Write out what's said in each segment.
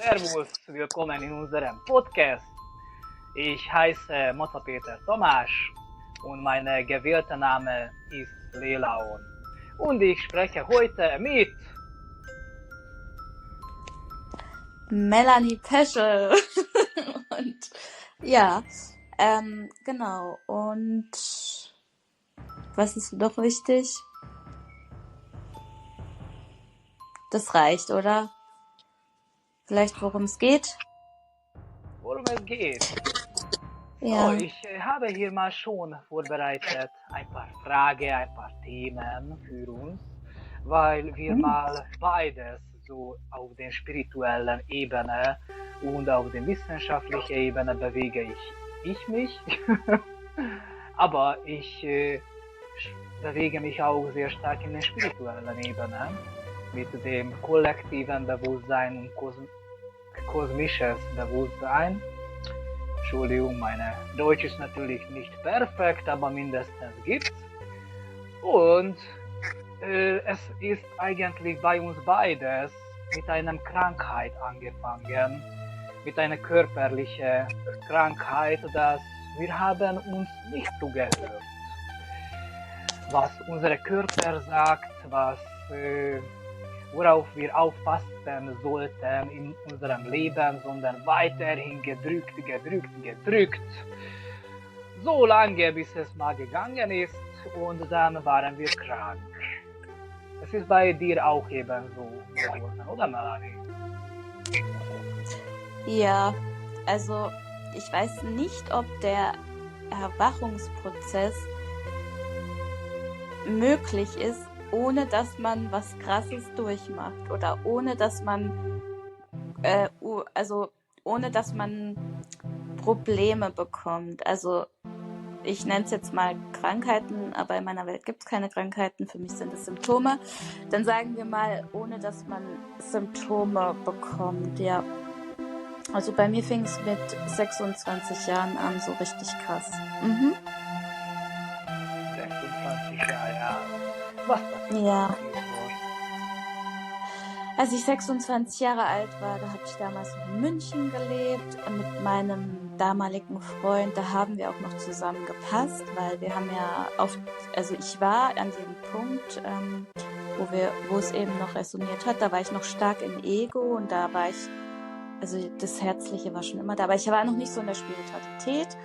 Servus, willkommen in unserem Podcast. Ich heiße Motto Peter Tomasz und mein gewählter Name ist Lelaon. Und ich spreche heute mit Melanie Peschel. Und ja, genau. Und was ist noch wichtig? Das reicht, oder? Vielleicht worum es geht? worum es geht. Ja. So, ich habe hier mal schon vorbereitet ein paar Fragen, ein paar Themen für uns, weil wir mal beides so auf der spirituellen Ebene und auf der wissenschaftlichen Ebene bewege ich mich. Aber ich bewege mich auch sehr stark in der spirituellen Ebene mit dem kollektiven Bewusstsein und kosmisches Bewusstsein. Entschuldigung, meine Deutsch ist natürlich nicht perfekt, aber mindestens gibt's. Und es ist eigentlich bei uns beides mit einer Krankheit angefangen, mit einer körperlichen Krankheit, dass wir haben uns nicht zugehört. Was unser Körper sagt, worauf wir aufpassen sollten in unserem Leben, sondern weiterhin gedrückt, so lange bis es mal gegangen ist und dann waren wir krank. Es ist bei dir auch eben so geworden, oder Melanie? Ja, also ich weiß nicht, ob der Erwachungsprozess möglich ist, ohne dass man was Krasses durchmacht oder ohne dass man ohne dass man Probleme bekommt. Also ich nenne es jetzt mal Krankheiten, aber in meiner Welt gibt es keine Krankheiten, für mich sind es Symptome. Dann sagen wir mal, ohne dass man Symptome bekommt, ja. Also bei mir fing es mit 26 Jahren an, so richtig krass. 26 Jahre. Was passiert? Ja. Als ich 26 Jahre alt war, da habe ich damals in München gelebt mit meinem damaligen Freund. Da haben wir auch noch zusammen gepasst, weil wir haben ja ich war an dem Punkt, wo es eben noch resoniert hat. Da war ich noch stark im Ego und da war ich, also das Herzliche war schon immer da, aber ich war noch nicht so in der Spiritualität.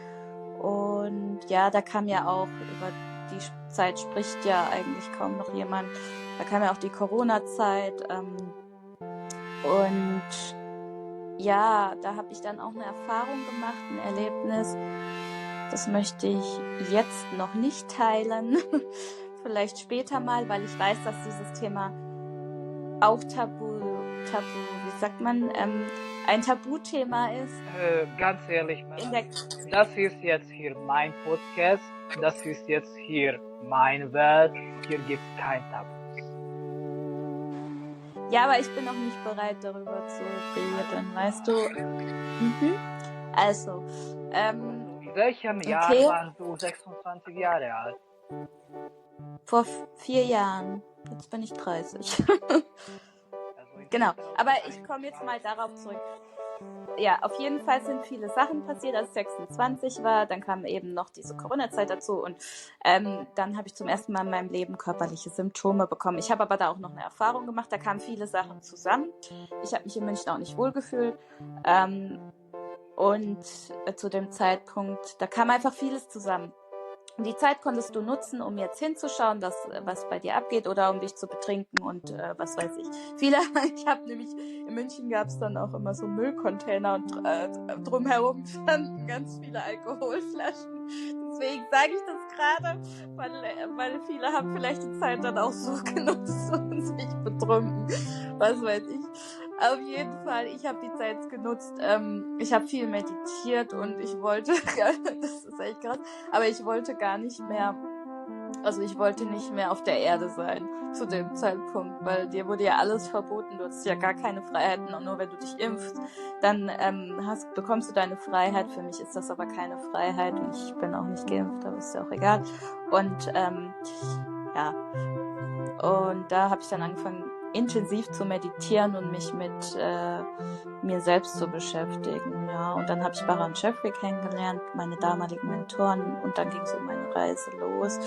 Und ja, da kam ja auch, über die Zeit spricht ja eigentlich kaum noch jemand. Da kam ja auch die Corona-Zeit. Und ja, da habe ich dann auch eine Erfahrung gemacht, ein Erlebnis. Das möchte ich jetzt noch nicht teilen. Vielleicht später mal, weil ich weiß, dass dieses Thema auch wie sagt man, ein Tabuthema ist. Ganz ehrlich, das ist jetzt hier mein Podcast, das ist jetzt hier meine Welt, hier gibt es kein Tabu. Ja, aber ich bin noch nicht bereit, darüber zu reden, weißt du? Also, in welchem Jahr warst du 26 Jahre alt? Vor 4 Jahren. Jetzt bin ich 30. Genau, aber ich komme jetzt mal darauf zurück. Ja, auf jeden Fall sind viele Sachen passiert, als ich 26 war. Dann kam eben noch diese Corona-Zeit dazu und dann habe ich zum ersten Mal in meinem Leben körperliche Symptome bekommen. Ich habe aber da auch noch eine Erfahrung gemacht, da kamen viele Sachen zusammen. Ich habe mich in München auch nicht wohlgefühlt und zu dem Zeitpunkt, da kam einfach vieles zusammen. Und die Zeit konntest du nutzen, um jetzt hinzuschauen, was bei dir abgeht oder um dich zu betrinken und was weiß ich. Ich habe nämlich, in München gab es dann auch immer so Müllcontainer und drumherum standen ganz viele Alkoholflaschen. Deswegen sage ich das gerade, weil viele haben vielleicht die Zeit dann auch so genutzt und sich betrunken. Was weiß ich. Auf jeden Fall, ich habe die Zeit genutzt. Ich habe viel meditiert und ich wollte, das ist echt krass, aber ich wollte gar nicht mehr, also ich wollte nicht mehr auf der Erde sein zu dem Zeitpunkt, weil dir wurde ja alles verboten, du hast ja gar keine Freiheiten und nur wenn du dich impfst, dann bekommst du deine Freiheit. Für mich ist das aber keine Freiheit und ich bin auch nicht geimpft, aber ist ja auch egal. Und ja, und da habe ich dann angefangen, intensiv zu meditieren und mich mit mir selbst zu beschäftigen. Ja, und dann habe ich Baran Jeffrey kennengelernt, meine damaligen Mentoren, und dann ging so meine Reise los.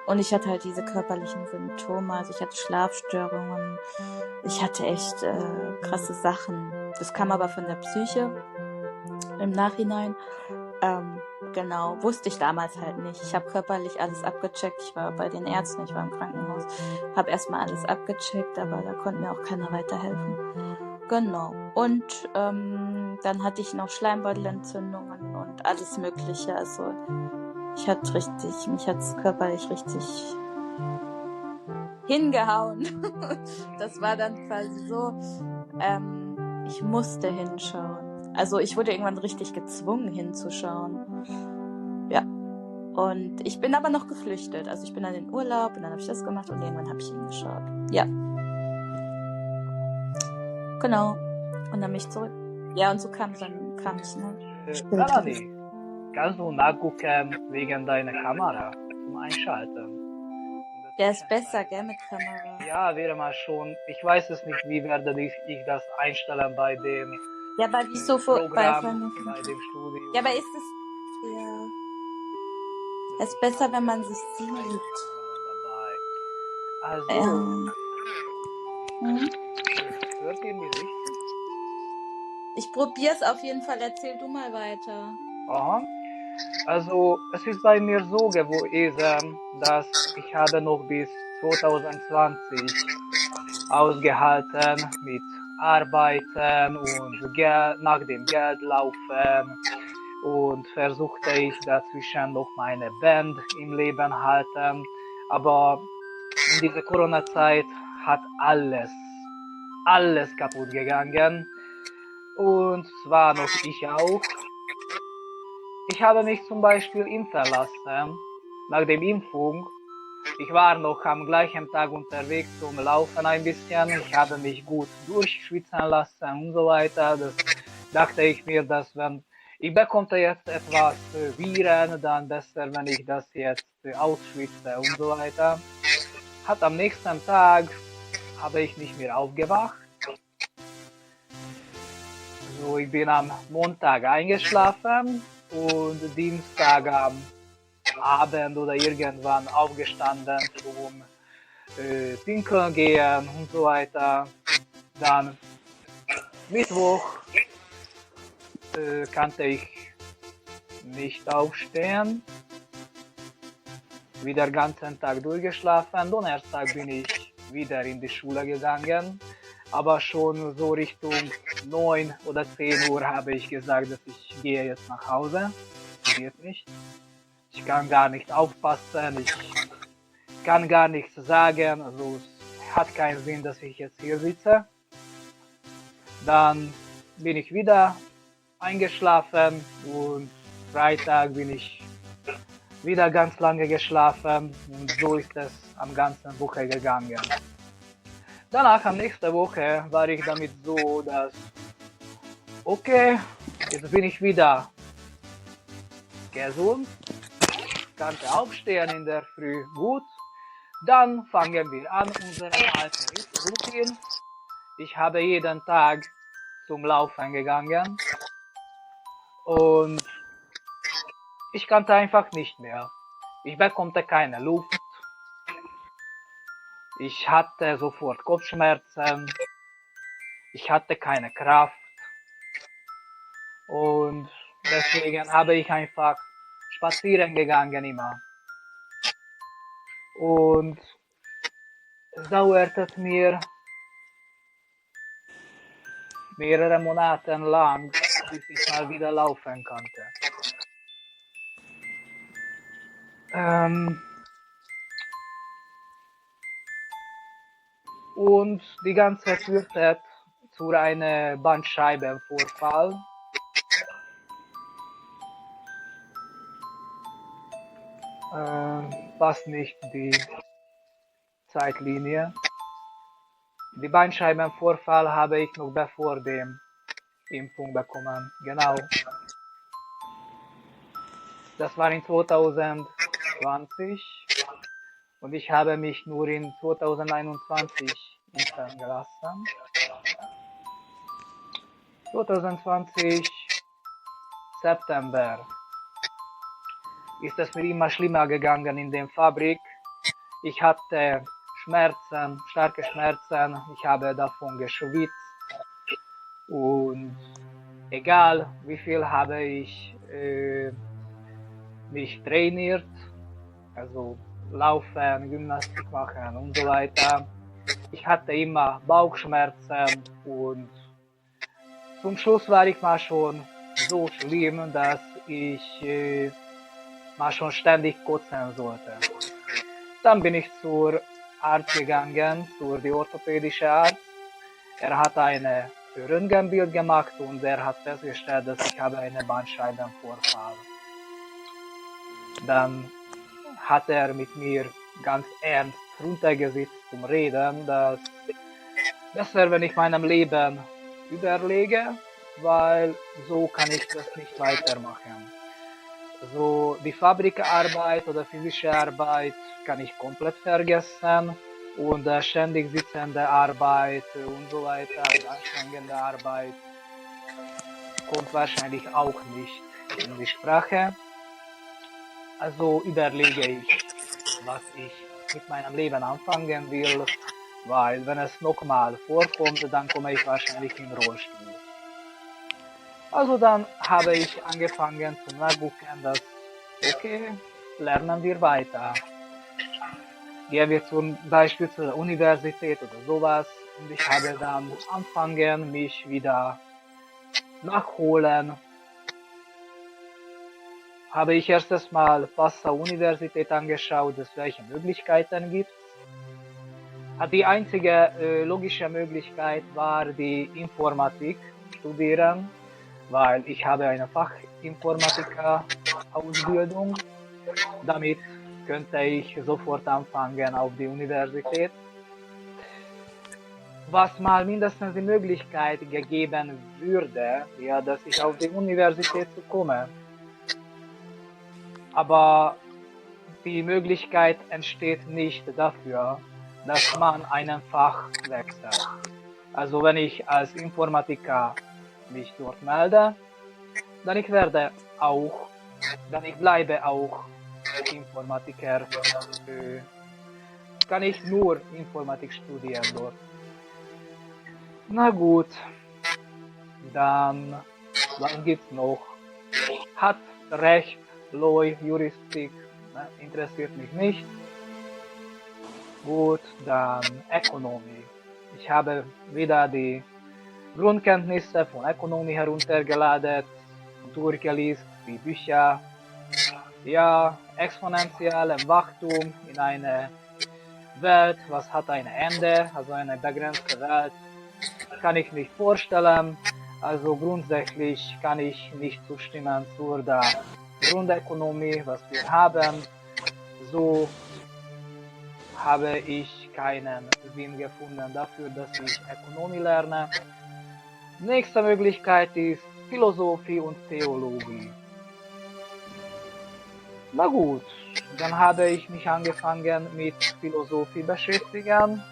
Und ich hatte halt diese körperlichen Symptome, also ich hatte Schlafstörungen, ich hatte echt krasse Sachen. Das kam aber von der Psyche im Nachhinein. Genau, wusste ich damals halt nicht. Ich habe körperlich alles abgecheckt. Ich war bei den Ärzten, ich war im Krankenhaus, habe erstmal alles abgecheckt, aber da konnte mir auch keiner weiterhelfen. Genau. Und dann hatte ich noch Schleimbeutelentzündungen und alles Mögliche. Also mich hat's körperlich richtig hingehauen. Das war dann quasi so, ich musste hinschauen. Also ich wurde irgendwann richtig gezwungen hinzuschauen. Ja. Und ich bin aber noch geflüchtet. Also ich bin dann in Urlaub und dann habe ich das gemacht und irgendwann habe ich hingeschaut. Ja. Genau. Und dann bin ich zurück. Ja, und so kam ich, ne? Melanie, kannst du nachgucken wegen deiner Kamera zum Einschalten? Der ist besser, gell, mit Kamera. Ja, wäre mal schon. Ich weiß es nicht, wie werde ich das einstellen bei dem Ja, aber wieso Programm, bei dem Studio. Ja, aber ist es... Ja. Es ist besser, wenn man sich sieht. Dabei. Also, hört ihr mich richtig? Ich probiere es auf jeden Fall. Erzähl du mal weiter. Aha. Also, es ist bei mir so gewesen, dass ich habe noch bis 2020 ausgehalten mit Arbeiten und nach dem Geld laufen und versuchte ich dazwischen noch meine Band im Leben halten. Aber in dieser Corona-Zeit hat alles kaputt gegangen. Und zwar noch ich auch. Ich habe mich zum Beispiel impfen lassen. Nach der Impfung, ich war noch am gleichen Tag unterwegs zum Laufen ein bisschen. Ich habe mich gut durchschwitzen lassen und so weiter. Das dachte ich mir, dass wenn ich bekomme jetzt etwas Viren, dann besser, wenn ich das jetzt ausschwitze und so weiter. Hat am nächsten Tag habe ich nicht mehr aufgewacht. So, ich bin am Montag eingeschlafen und Dienstag am Abend oder irgendwann aufgestanden zum Pinkeln gehen und so weiter. Dann Mittwoch konnte ich nicht aufstehen. Wieder den ganzen Tag durchgeschlafen. Donnerstag bin ich wieder in die Schule gegangen. Aber schon so Richtung 9 oder 10 Uhr habe ich gesagt, dass ich gehe jetzt nach Hause. Das geht nicht. Ich kann gar nicht aufpassen, ich kann gar nichts sagen, also es hat keinen Sinn, dass ich jetzt hier sitze. Dann bin ich wieder eingeschlafen und Freitag bin ich wieder ganz lange geschlafen und so ist es am ganzen Woche gegangen. Danach, am nächsten Woche, war ich damit so, dass, okay, jetzt bin ich wieder gesund, konnte aufstehen in der Früh, gut. Dann fangen wir an, unsere alte Routine. Ich habe jeden Tag zum Laufen gegangen und ich konnte einfach nicht mehr. Ich bekommte keine Luft. Ich hatte sofort Kopfschmerzen. Ich hatte keine Kraft. Und deswegen habe ich einfach spazieren gegangen immer. Und es dauerte mir mehrere Monate lang, bis ich mal wieder laufen konnte. Und die ganze führte zu einem Bandscheibenvorfall. Passt nicht die Zeitlinie. Die Bandscheibenvorfall habe ich noch bevor dem Impfung bekommen. Genau. Das war in 2020 und ich habe mich nur in 2021 hinterlassen. 2020 September ist es mir immer schlimmer gegangen in der Fabrik. Ich hatte Schmerzen, starke Schmerzen, ich habe davon geschwitzt und egal wie viel habe ich mich trainiert, also laufen, Gymnastik machen und so weiter. Ich hatte immer Bauchschmerzen und zum Schluss war ich mal schon so schlimm, dass ich mal schon ständig kotzen sollte. Dann bin ich zur Arzt gegangen, die orthopädische Arzt. Er hat eine Röntgenbild gemacht und er hat festgestellt, dass ich habe einen Bandscheibenvorfall. Dann hat er mit mir ganz ernst runtergesetzt zum Reden, dass besser, wenn ich meinem Leben überlege, weil so kann ich das nicht weitermachen. So die Fabrikarbeit oder physische Arbeit kann ich komplett vergessen und ständig sitzende Arbeit und so weiter, anstrengende Arbeit kommt wahrscheinlich auch nicht in die Sprache. Also überlege ich, was ich mit meinem Leben anfangen will, weil wenn es nochmal vorkommt, dann komme ich wahrscheinlich in den Rollstuhl. Also dann habe ich angefangen zu nachgucken, dass okay, lernen wir weiter. Gehen wir zum Beispiel zur Universität oder sowas und ich habe dann angefangen, mich wieder nachholen. Habe ich erstes Mal Passau-Universität angeschaut, dass welche Möglichkeiten gibt. Die einzige logische Möglichkeit war die Informatik studieren, weil ich habe eine Fachinformatiker-Ausbildung. Damit könnte ich sofort anfangen auf die Universität. Was mal mindestens die Möglichkeit gegeben würde, ja, dass ich auf die Universität komme. Aber die Möglichkeit entsteht nicht dafür, dass man ein Fach wechselt. Also wenn ich als Informatiker mich dort melde, dann ich bleibe auch Informatiker, kann ich nur Informatik studieren dort. Na gut, dann, was gibt's noch? Hat Recht, Law, Juristik, ne, interessiert mich nicht. Gut, dann Ökonomie. Ich habe wieder die Grundkenntnisse von Ökonomie heruntergeladen, durchgelesen, die Bücher. Ja, exponentiellem Wachstum in einer Welt, was hat ein Ende, also eine begrenzte Welt, kann ich nicht vorstellen. Also grundsätzlich kann ich nicht zustimmen zu der Grundökonomie, was wir haben. So habe ich keinen Sinn gefunden dafür, dass ich Ökonomie lerne. Nächste Möglichkeit ist Philosophie und Theologie. Na gut, dann habe ich mich angefangen mit Philosophie beschäftigen.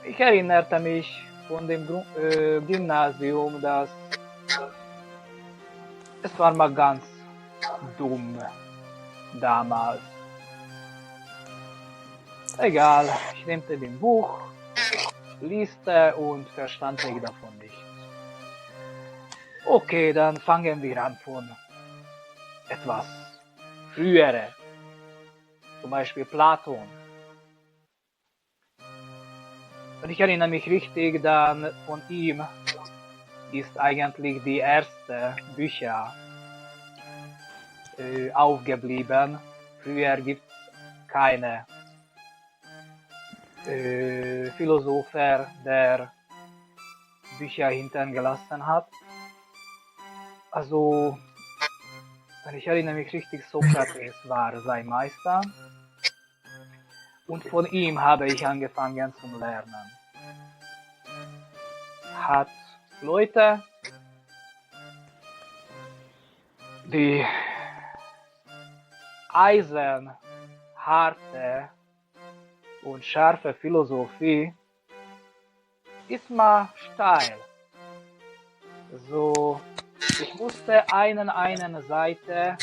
Ich erinnerte mich von dem Gymnasium, dass es war mal ganz dumm damals. Egal, ich nehmte den Buch, lieste und verstand mich davon nicht. Okay, dann fangen wir an von etwas frühere, zum Beispiel Platon. Wenn ich erinnere mich richtig, dann von ihm ist eigentlich die erste Bücher aufgeblieben. Früher gibt es keine Philosopher, der Bücher hintergelassen hat. Also, wenn ich erinnere mich richtig, Sokrates war sein Meister. Und von ihm habe ich angefangen zu lernen. Hat Leute, die eisenharte und scharfe Philosophie ist mal steil. So, ich musste eine Seite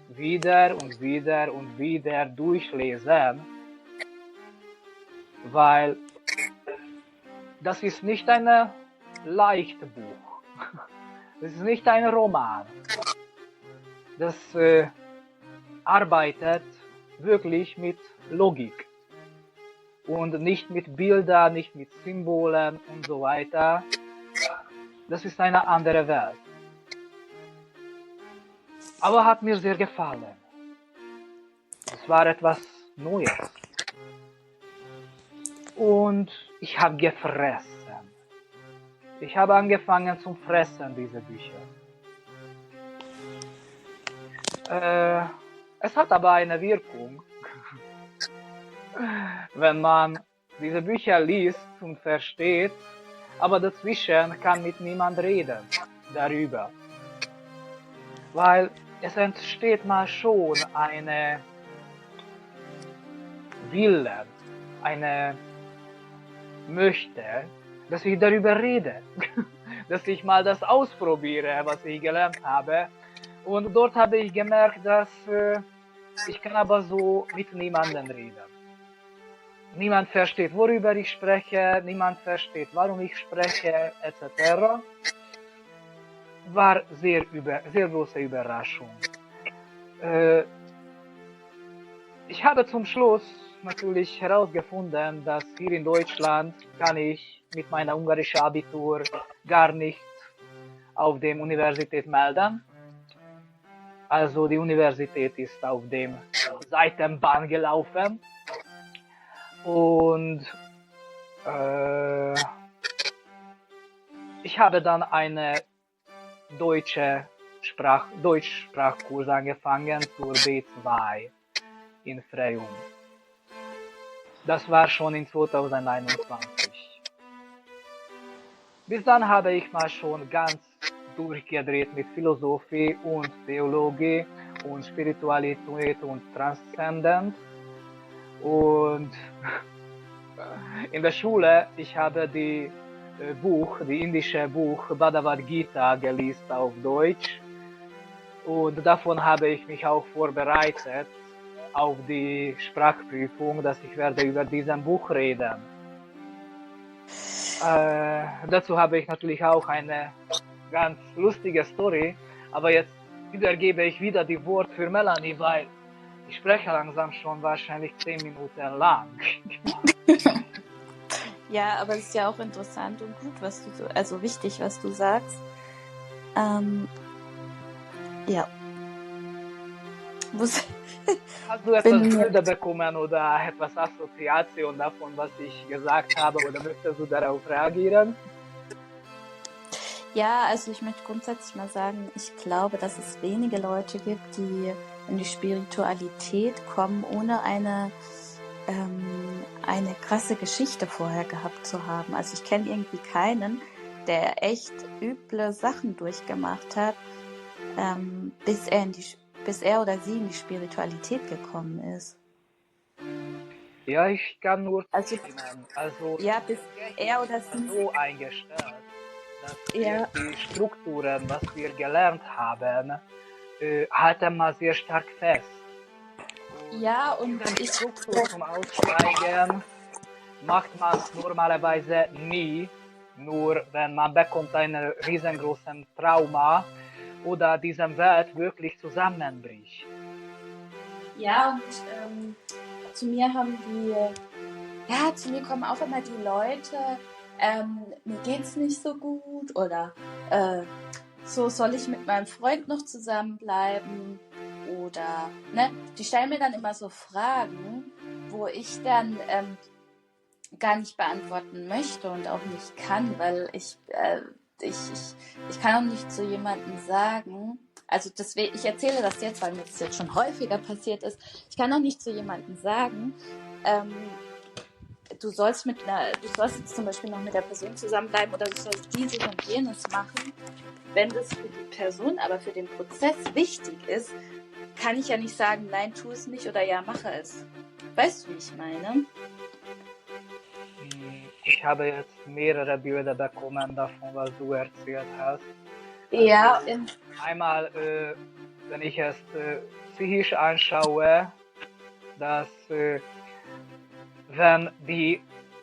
wieder und wieder und wieder durchlesen, weil das ist nicht ein leichtes Buch. Das ist nicht ein Roman. Das arbeitet wirklich mit Logik und nicht mit Bildern, nicht mit Symbolen und so weiter. Das ist eine andere Welt. Aber hat mir sehr gefallen. Es war etwas Neues. Und ich habe gefressen. Ich habe angefangen zu fressen, diese Bücher. Es hat aber eine Wirkung. Wenn man diese Bücher liest und versteht, aber dazwischen kann mit niemand reden darüber. Weil es entsteht mal schon eine Wille, eine Möchte, dass ich darüber rede, dass ich mal das ausprobiere, was ich gelernt habe. Und dort habe ich gemerkt, dass ich kann aber so mit niemandem reden. Niemand versteht, worüber ich spreche, niemand versteht, warum ich spreche, etc. War sehr große Überraschung. Ich habe zum Schluss natürlich herausgefunden, dass hier in Deutschland kann ich mit meiner ungarischen Abitur gar nicht auf der Universität melden. Also die Universität ist auf dem Seitenbahn gelaufen. Und ich habe dann eine Deutschsprachkurs angefangen zur B2 in Freyum. Das war schon in 2021. Bis dann habe ich mal schon ganz durchgedreht mit Philosophie und Theologie und Spiritualität und Transzendent. Und in der Schule, ich habe die indische Buch Bhagavad Gita gelesen auf Deutsch. Und davon habe ich mich auch vorbereitet auf die Sprachprüfung, dass ich werde über diesen Buch reden. Dazu habe ich natürlich auch eine ganz lustige Story, aber jetzt übergebe ich wieder die Wort für Melanie, weil ich spreche langsam schon wahrscheinlich 10 Minuten lang. Ja, aber es ist ja auch interessant und gut, also wichtig, was du sagst. Ja. Hast du etwas Bilder bekommen oder etwas Assoziation davon, was ich gesagt habe, oder möchtest du darauf reagieren? Ja, also ich möchte grundsätzlich mal sagen, ich glaube, dass es wenige Leute gibt, die in die Spiritualität kommen, ohne eine krasse Geschichte vorher gehabt zu haben. Also ich kenne irgendwie keinen, der echt üble Sachen durchgemacht hat, bis er oder sie in die Spiritualität gekommen ist. Ja, ich kann nur zustimmen. Ja, bis er oder sie so eingestellt, dass wir die Strukturen, was wir gelernt haben, halten mal sehr stark fest. Ja, und die Struktur zum Aussteigen macht man normalerweise nie, nur wenn man bekommt einen riesengroßen Trauma oder diese Welt wirklich zusammenbricht. Ja, und zu mir kommen auch immer die Leute, mir geht's nicht so gut oder so soll ich mit meinem Freund noch zusammenbleiben oder, ne, die stellen mir dann immer so Fragen, wo ich dann gar nicht beantworten möchte und auch nicht kann, weil ich kann auch nicht zu jemandem sagen, also deswegen, ich erzähle das jetzt, weil mir das jetzt schon häufiger passiert ist, ich kann auch nicht zu jemandem sagen, du sollst jetzt zum Beispiel noch mit der Person zusammenbleiben oder du sollst dieses und jenes machen. Wenn das für die Person, aber für den Prozess wichtig ist, kann ich ja nicht sagen, nein, tu es nicht oder ja, mache es. Weißt du, wie ich meine? habe jetzt mehrere Bilder bekommen davon, was du erzählt hast. Ja, Einmal, wenn ich es psychisch anschaue, dass wenn die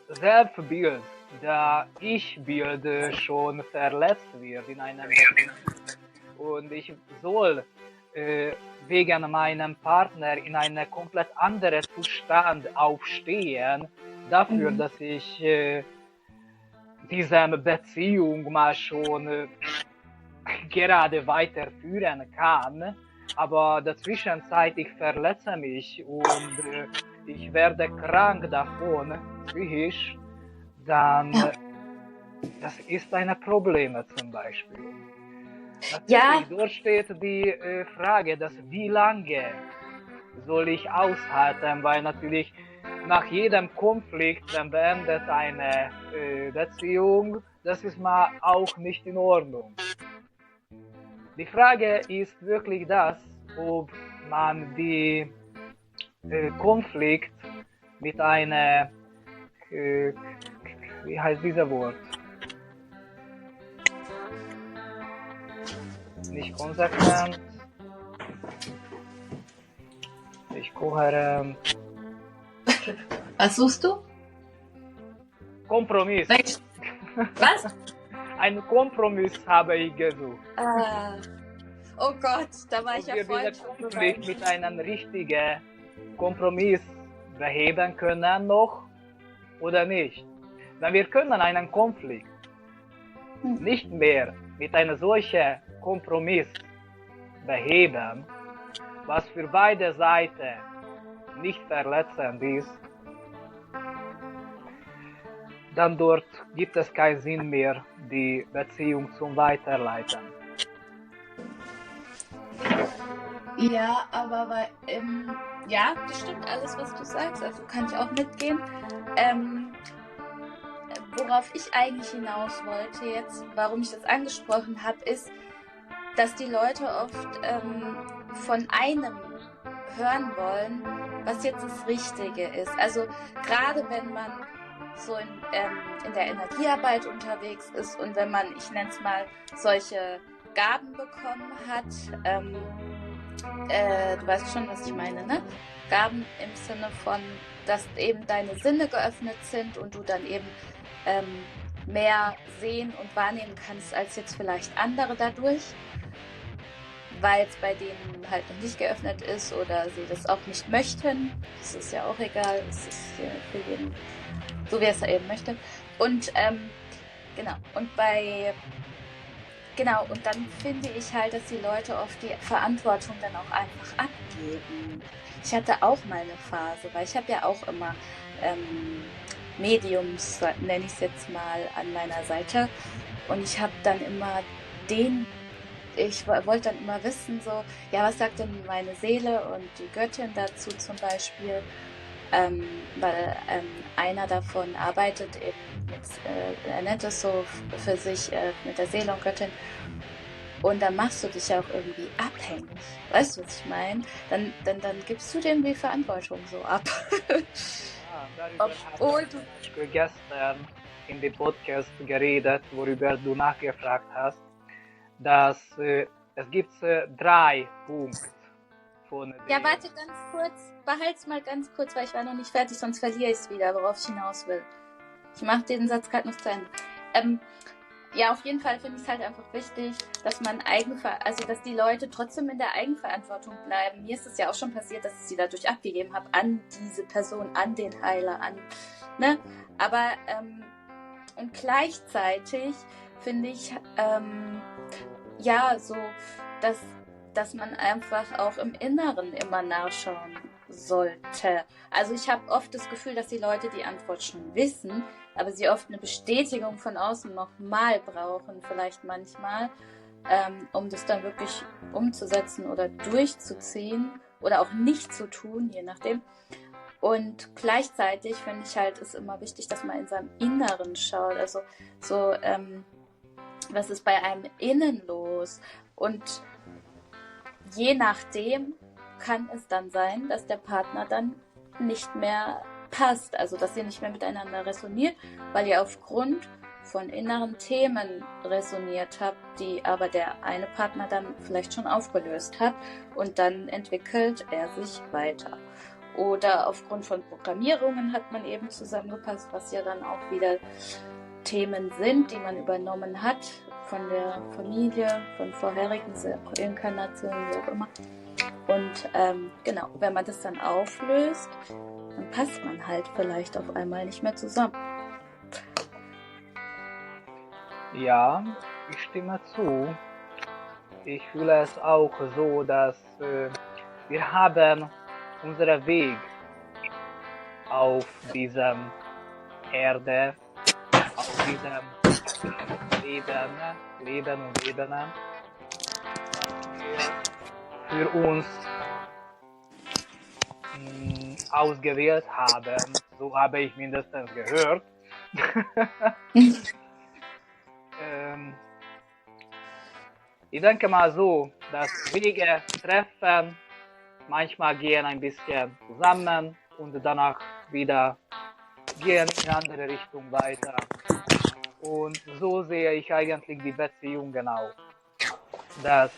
Selbstbild, der Ich-Bild schon verletzt wird in einem Beziehung und ich soll wegen meinem Partner in einen komplett anderen Zustand aufstehen, dafür, dass ich diese Beziehung mal schon gerade weiterführen kann, aber dazwischen ich verletze mich und ich werde krank davon, psychisch, dann das ist ein Problem zum Beispiel. Natürlich, dort steht die Frage, dass wie lange soll ich aushalten, weil natürlich nach jedem Konflikt, wenn beendet eine Beziehung, das ist mal auch nicht in Ordnung. Die Frage ist wirklich das, ob man die Konflikt mit einer, wie heißt dieser Wort? Nicht konsequent, nicht kohärent. Was suchst du? Kompromiss. Was? Ein Kompromiss habe ich gesucht. Oh Gott, da war ich ja voll. Ob wir diesen Konflikt mit einem richtigen Kompromiss beheben können noch oder nicht. Denn wir können einen Konflikt nicht mehr mit einem solchen Kompromiss beheben, was für beide Seiten nicht verletzend ist, dann dort gibt es keinen Sinn mehr, die Beziehung zum Weiterleiten. Ja, aber ja, das stimmt alles, was du sagst, also kann ich auch mitgehen. Worauf ich eigentlich hinaus wollte jetzt, warum ich das angesprochen habe, ist, dass die Leute oft von einem hören wollen, was jetzt das Richtige ist. Also gerade wenn man so in der Energiearbeit unterwegs ist und wenn man, ich nenne es mal, solche Gaben bekommen hat, du weißt schon, was ich meine, ne? Gaben im Sinne von, dass eben deine Sinne geöffnet sind und du dann eben mehr sehen und wahrnehmen kannst als jetzt vielleicht andere dadurch, weil es bei denen halt noch nicht geöffnet ist oder sie das auch nicht möchten. Das ist ja auch egal, es ist für jeden so, wie er es eben möchte. Und genau, und dann finde ich halt, dass die Leute oft die Verantwortung dann auch einfach abgeben. Ich hatte auch mal eine Phase, weil ich habe ja auch immer Mediums, nenne ich es jetzt mal, an meiner Seite. Und ich habe dann immer ich wollte dann immer wissen, so, ja, was sagt denn meine Seele und die Göttin dazu zum Beispiel? Weil einer davon arbeitet eben mit, er nennt es so für sich mit der Seele und Göttin. Und dann machst du dich ja auch irgendwie abhängig. Weißt du, was ich meine? Dann gibst du dem die Verantwortung so ab. Obwohl du gestern in dem Podcast geredet, worüber du nachgefragt hast, dass es gibt 3 Punkte von dem. Ja, warte ganz kurz. Behalt's mal ganz kurz, weil ich war noch nicht fertig, sonst verliere ich es wieder, worauf ich hinaus will. Ich mache den Satz gerade noch zu Ende. Ja, auf jeden Fall finde ich es halt einfach wichtig, dass man dass die Leute trotzdem in der Eigenverantwortung bleiben. Mir ist es ja auch schon passiert, dass ich sie dadurch abgegeben habe an diese Person, an den Heiler, ne? Aber und gleichzeitig finde ich ja so, dass man einfach auch im Inneren immer nachschauen sollte. Also ich habe oft das Gefühl, dass die Leute die Antwort schon wissen, aber sie oft eine Bestätigung von außen nochmal brauchen, vielleicht manchmal, um das dann wirklich umzusetzen oder durchzuziehen oder auch nicht zu tun, je nachdem. Und gleichzeitig finde ich halt, ist immer wichtig, dass man in seinem Inneren schaut. Also so, was ist bei einem innen los? Und je nachdem kann es dann sein, dass der Partner dann nicht mehr passt, also dass ihr nicht mehr miteinander resoniert, weil ihr aufgrund von inneren Themen resoniert habt, die aber der eine Partner dann vielleicht schon aufgelöst hat und dann entwickelt er sich weiter. Oder aufgrund von Programmierungen hat man eben zusammengepasst, was ja dann auch wieder Themen sind, die man übernommen hat von der Familie, von vorherigen Inkarnationen, wie auch immer. Und genau, wenn man das dann auflöst, dann passt man halt vielleicht auf einmal nicht mehr zusammen. Ja, ich stimme zu. Ich fühle es auch so, dass wir haben unseren Weg auf diesem Erde, auf diesem Leben und Ebene, für uns ausgewählt haben. So habe ich mindestens gehört. Ich denke mal so, dass Wege treffen, manchmal gehen ein bisschen zusammen und danach wieder gehen in eine andere Richtung weiter. Und so sehe ich eigentlich die Beziehungen auch. Dass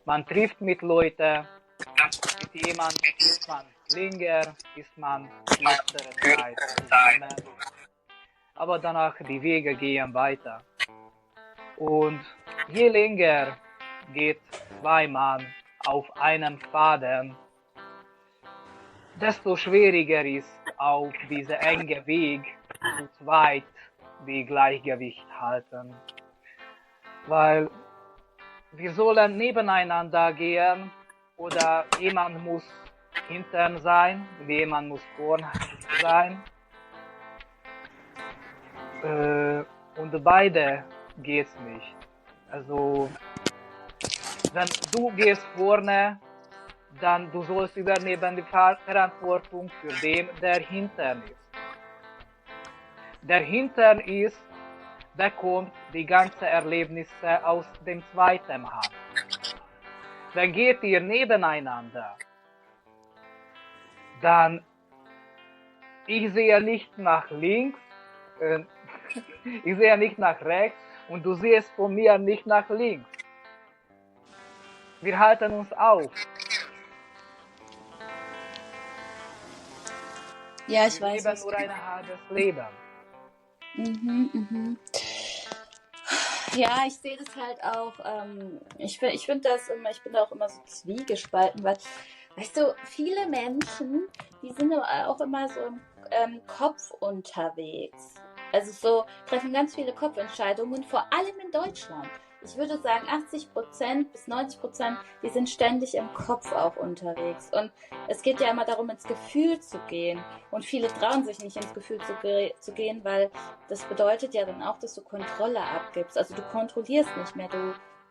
man trifft mit Leuten, mit jemandem ist man länger, ist man kürzere Zeit zusammen. Aber danach die Wege gehen weiter. Und je länger geht zwei Mann auf einem Faden, desto schwieriger ist auf diesem engen Weg zu zweit die Gleichgewicht halten. Weil wir sollen nebeneinander gehen oder jemand muss hinten sein, jemand muss vorne sein. Und beide geht's nicht. Also, wenn du gehst vorne, dann du sollst übernehmen die Verantwortung für den, der hinten ist. Der hinten ist, bekommt die ganzen Erlebnisse aus dem zweiten Hand. Dann geht ihr nebeneinander, dann ich sehe nicht nach links, ich sehe nicht nach rechts und du siehst von mir nicht nach links. Wir halten uns auf. Ja, ich Wir weiß. leben nur ein halbes Leben. Ja, ich sehe das halt auch, ich finde das immer, ich bin da auch immer so zwiegespalten, weil, weißt du, viele Menschen, die sind auch immer so im Kopf unterwegs. Also so treffen ganz viele Kopfentscheidungen, vor allem in Deutschland. Ich würde sagen, 80% bis 90%, die sind ständig im Kopf auch unterwegs. Und es geht ja immer darum, ins Gefühl zu gehen. Und viele trauen sich nicht, ins Gefühl zu gehen, weil das bedeutet ja dann auch, dass du Kontrolle abgibst. Also du kontrollierst nicht mehr.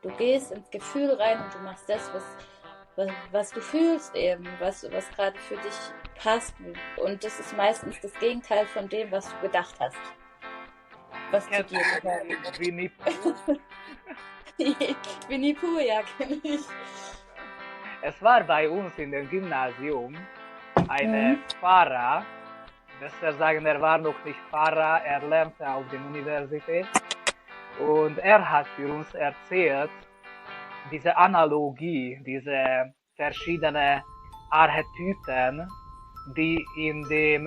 Du gehst ins Gefühl rein und du machst das, was du fühlst eben, was gerade für dich passt. Und das ist meistens das Gegenteil von dem, was du gedacht hast. Was zu dir gehört. Winnie Pooh? Winnie Pooh, ja, kenne ich. Es war bei uns in dem Gymnasium ein Pfarrer, besser sagen, er war noch nicht Pfarrer, er lernte auf der Universität und er hat für uns erzählt, diese Analogie, diese verschiedenen Archetypen, die in dem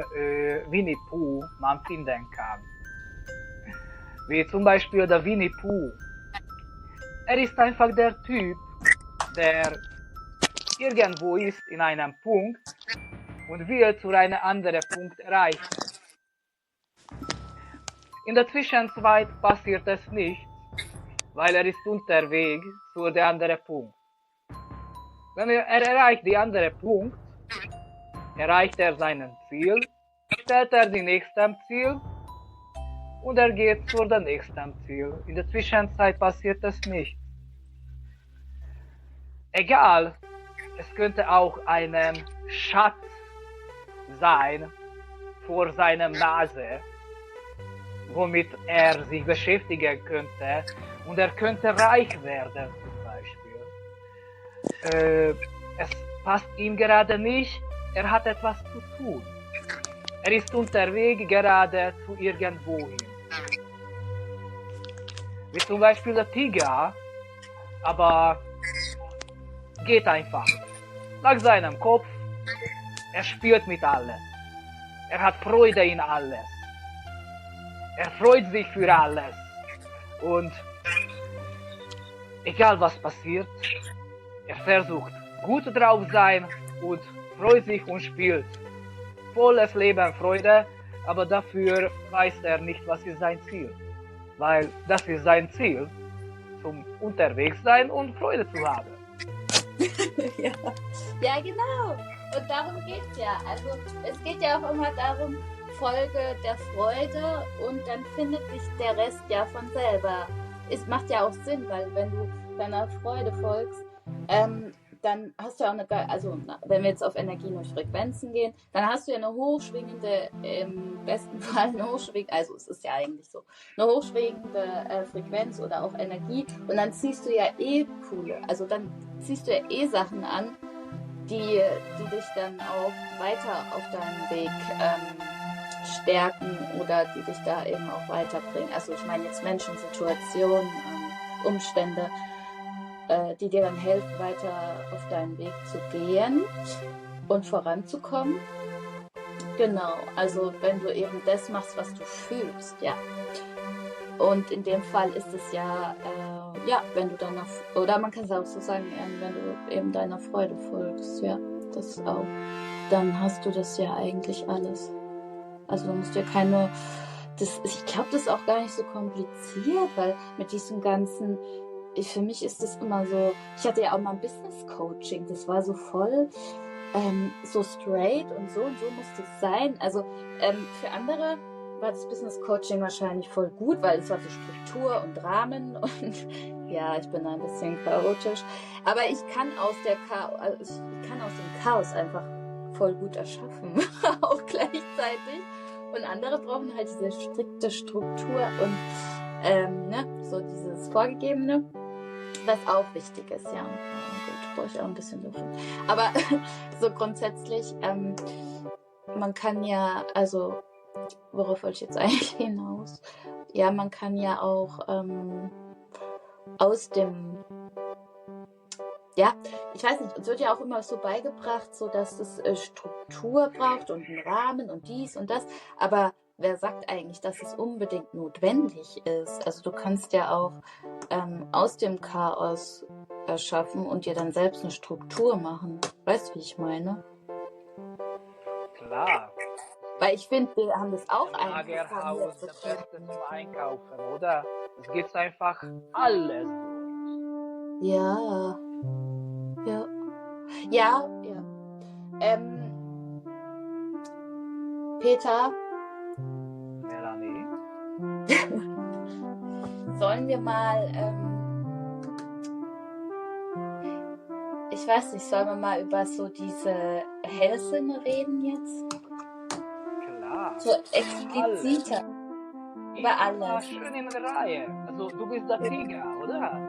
Winnie Pooh man finden kann. Wie zum Beispiel der Winnie Pooh. Er ist einfach der Typ, der irgendwo ist in einem Punkt und will zu einem anderen Punkt erreichen. In der Zwischenzeit passiert es nicht, weil er ist unterwegs zu dem anderen Punkt. Wenn er erreicht den anderen Punkt, erreicht er sein Ziel, stellt er die nächste Ziel und er geht zu dem nächsten Ziel. In der Zwischenzeit passiert es nicht. Egal, es könnte auch ein Schatz sein vor seiner Nase, womit er sich beschäftigen könnte und er könnte reich werden zum Beispiel. Es passt ihm gerade nicht, er hat etwas zu tun. Er ist unterwegs gerade zu irgendwohin. Wie zum Beispiel der Tiger, aber geht einfach. Nach seinem Kopf, er spielt mit alles. Er hat Freude in alles. Er freut sich für alles. Und egal was passiert, er versucht gut drauf sein und freut sich und spielt. Volles Leben Freude, aber dafür weiß er nicht, was ist sein Ziel. Weil das ist sein Ziel, zum unterwegs sein und Freude zu haben. Ja. Ja, genau. Und darum geht's ja. Also es geht ja auch immer darum, Folge der Freude und dann findet sich der Rest ja von selber. Es macht ja auch Sinn, weil wenn du deiner Freude folgst, dann hast du ja auch also wenn wir jetzt auf Energien und Frequenzen gehen, dann hast du ja eine hochschwingende, im besten Fall eine hochschwingende, also es ist ja eigentlich so, eine hochschwingende Frequenz oder auch Energie und dann ziehst du ja coole, also dann ziehst du ja Sachen an, die dich dann auch weiter auf deinem Weg stärken oder die dich da eben auch weiterbringen. Also ich meine jetzt Menschen, Situationen, Umstände, die dir dann helfen, weiter auf deinen Weg zu gehen und voranzukommen. Genau, also wenn du eben das machst, was du fühlst, ja. Und in dem Fall ist es ja, wenn du deiner, oder man kann es auch so sagen, wenn du eben deiner Freude folgst, ja, das auch, dann hast du das ja eigentlich alles. Also du musst ja keine, ich glaube, das ist auch gar nicht so kompliziert, weil mit diesem ganzen, für mich ist das immer so, ich hatte ja auch mal ein Business Coaching, das war so voll, so straight und so muss das sein. Also für andere war das Business Coaching wahrscheinlich voll gut, weil es war so Struktur und Rahmen und ja, ich bin ein bisschen chaotisch, aber ich kann aus dem Chaos einfach voll gut erschaffen, auch gleichzeitig. Und andere brauchen halt diese strikte Struktur und so dieses Vorgegebene, was auch wichtig ist, ja. Gut, brauche ich auch ein bisschen davon. Aber so grundsätzlich, man kann ja, also worauf wollte ich jetzt eigentlich hinaus? Ja, man kann ja auch aus dem, ja, ich weiß nicht, uns wird ja auch immer so beigebracht, so dass es Struktur braucht und einen Rahmen und dies und das, aber wer sagt eigentlich, dass es unbedingt notwendig ist? Also du kannst ja auch aus dem Chaos erschaffen und dir dann selbst eine Struktur machen. Weißt du, wie ich meine? Klar. Weil ich finde, wir haben das auch Lagerhaus, das Beste zum Einkaufen, oder? Es gibt einfach alles dort. Ja. Ja. Ja, ja. Peter, Melanie? sollen wir mal, ich weiß nicht, sollen wir mal über so diese Hellsinne reden jetzt? Klar. So expliziter. Über alles. Schön in Reihe. Also du bist der Tiger, oder?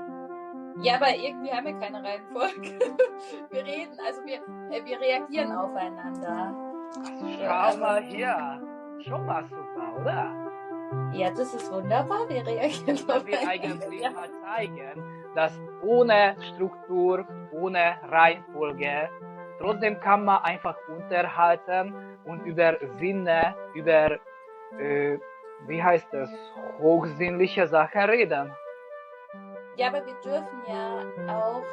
Ja, aber irgendwie haben wir keine Reihenfolge. Wir reden, also wir reagieren aufeinander. Schau mal hier. Schon mal super, oder? Ja, das ist wunderbar. Wir reagieren Ich will eigentlich mal zeigen, dass ohne Struktur, ohne Reihenfolge, trotzdem kann man einfach unterhalten und über Sinne, über, wie heißt es, hochsinnliche Sachen reden. Ja, aber wir dürfen ja auch,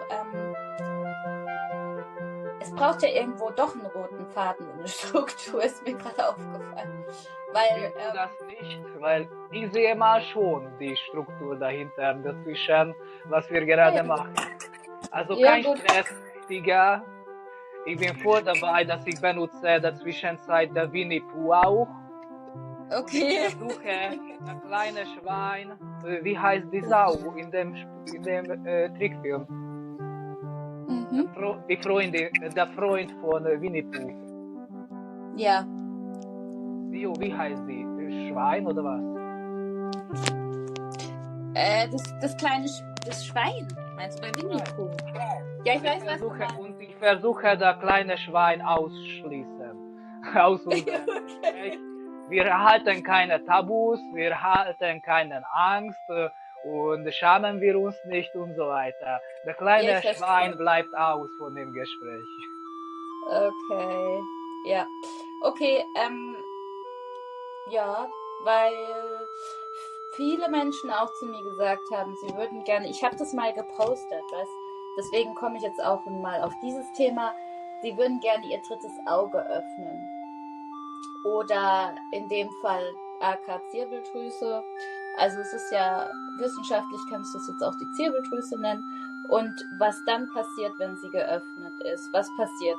es braucht ja irgendwo doch einen roten Faden und eine Struktur, ist mir gerade aufgefallen. Weil, das nicht, weil ich sehe mal schon die Struktur dahinter, dazwischen, was wir gerade machen. Also kein Stress, Tiger. Ich bin voll dabei, dass ich benutze in der Zwischenzeit der Winnie Pooh auch. Okay. Ich versuche, das kleine Schwein, wie heißt die Sau in dem Trickfilm? Der Freund von Winnie Pooh. Ja. Wie heißt die? Schwein oder was? Das kleine das Schwein, meinst du bei Winnie Pooh? Ja, ich weiß, was du meinst. Und ich versuche, das kleine Schwein auszuschließen. aus unserem Gespräch. Wir halten keine Tabus, wir halten keine Angst und schamen wir uns nicht und so weiter. Der kleine ich verstehe. Schwein bleibt aus von dem Gespräch. Okay, ja. Okay, ja, weil viele Menschen auch zu mir gesagt haben, sie würden gerne, ich habe das mal gepostet, weißt, deswegen komme ich jetzt auch mal auf dieses Thema, sie würden gerne ihr drittes Auge öffnen. Oder in dem Fall AK-Zirbeldrüse. Also es ist ja, wissenschaftlich kannst du es jetzt auch die Zirbeldrüse nennen. Und was dann passiert, wenn sie geöffnet ist. Was passiert,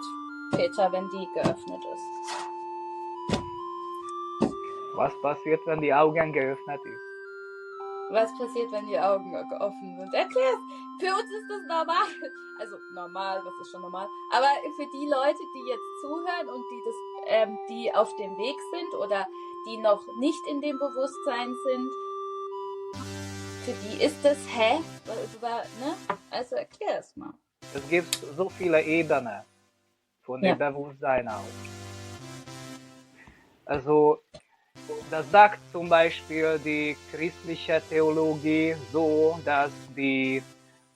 Peter, wenn die geöffnet ist? Was passiert, wenn die Augen geöffnet ist? Was passiert, wenn die Augen offen sind? Erklär's! Für uns ist das normal. Also normal, was ist schon normal? Aber für die Leute, die jetzt zuhören und die auf dem Weg sind oder die noch nicht in dem Bewusstsein sind, für die ist das, ne? Also erklär es mal. Es gibt so viele Ebenen von dem Bewusstsein aus. Also, das sagt zum Beispiel die christliche Theologie so, dass die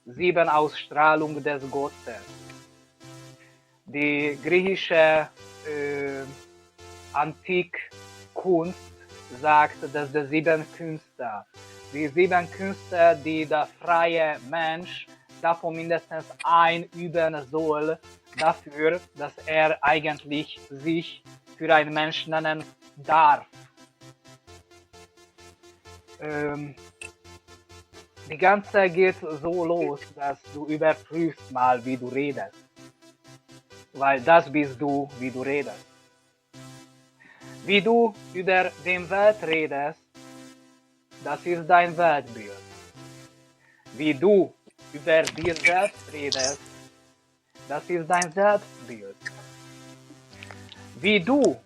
7 Ausstrahlungen des Gottes, die griechische Antikkunst sagt, dass die 7 Künste, die 7 Künste, die der freie Mensch davon mindestens einüben soll, dafür, dass er eigentlich sich für einen Mensch nennen darf. Die ganze geht so los, dass du überprüfst mal, wie du redest. Weil das bist du, wie du redest. Wie du über die Welt redest, das ist dein Weltbild. Wie du über dir selbst redest, das ist dein Selbstbild. Wie du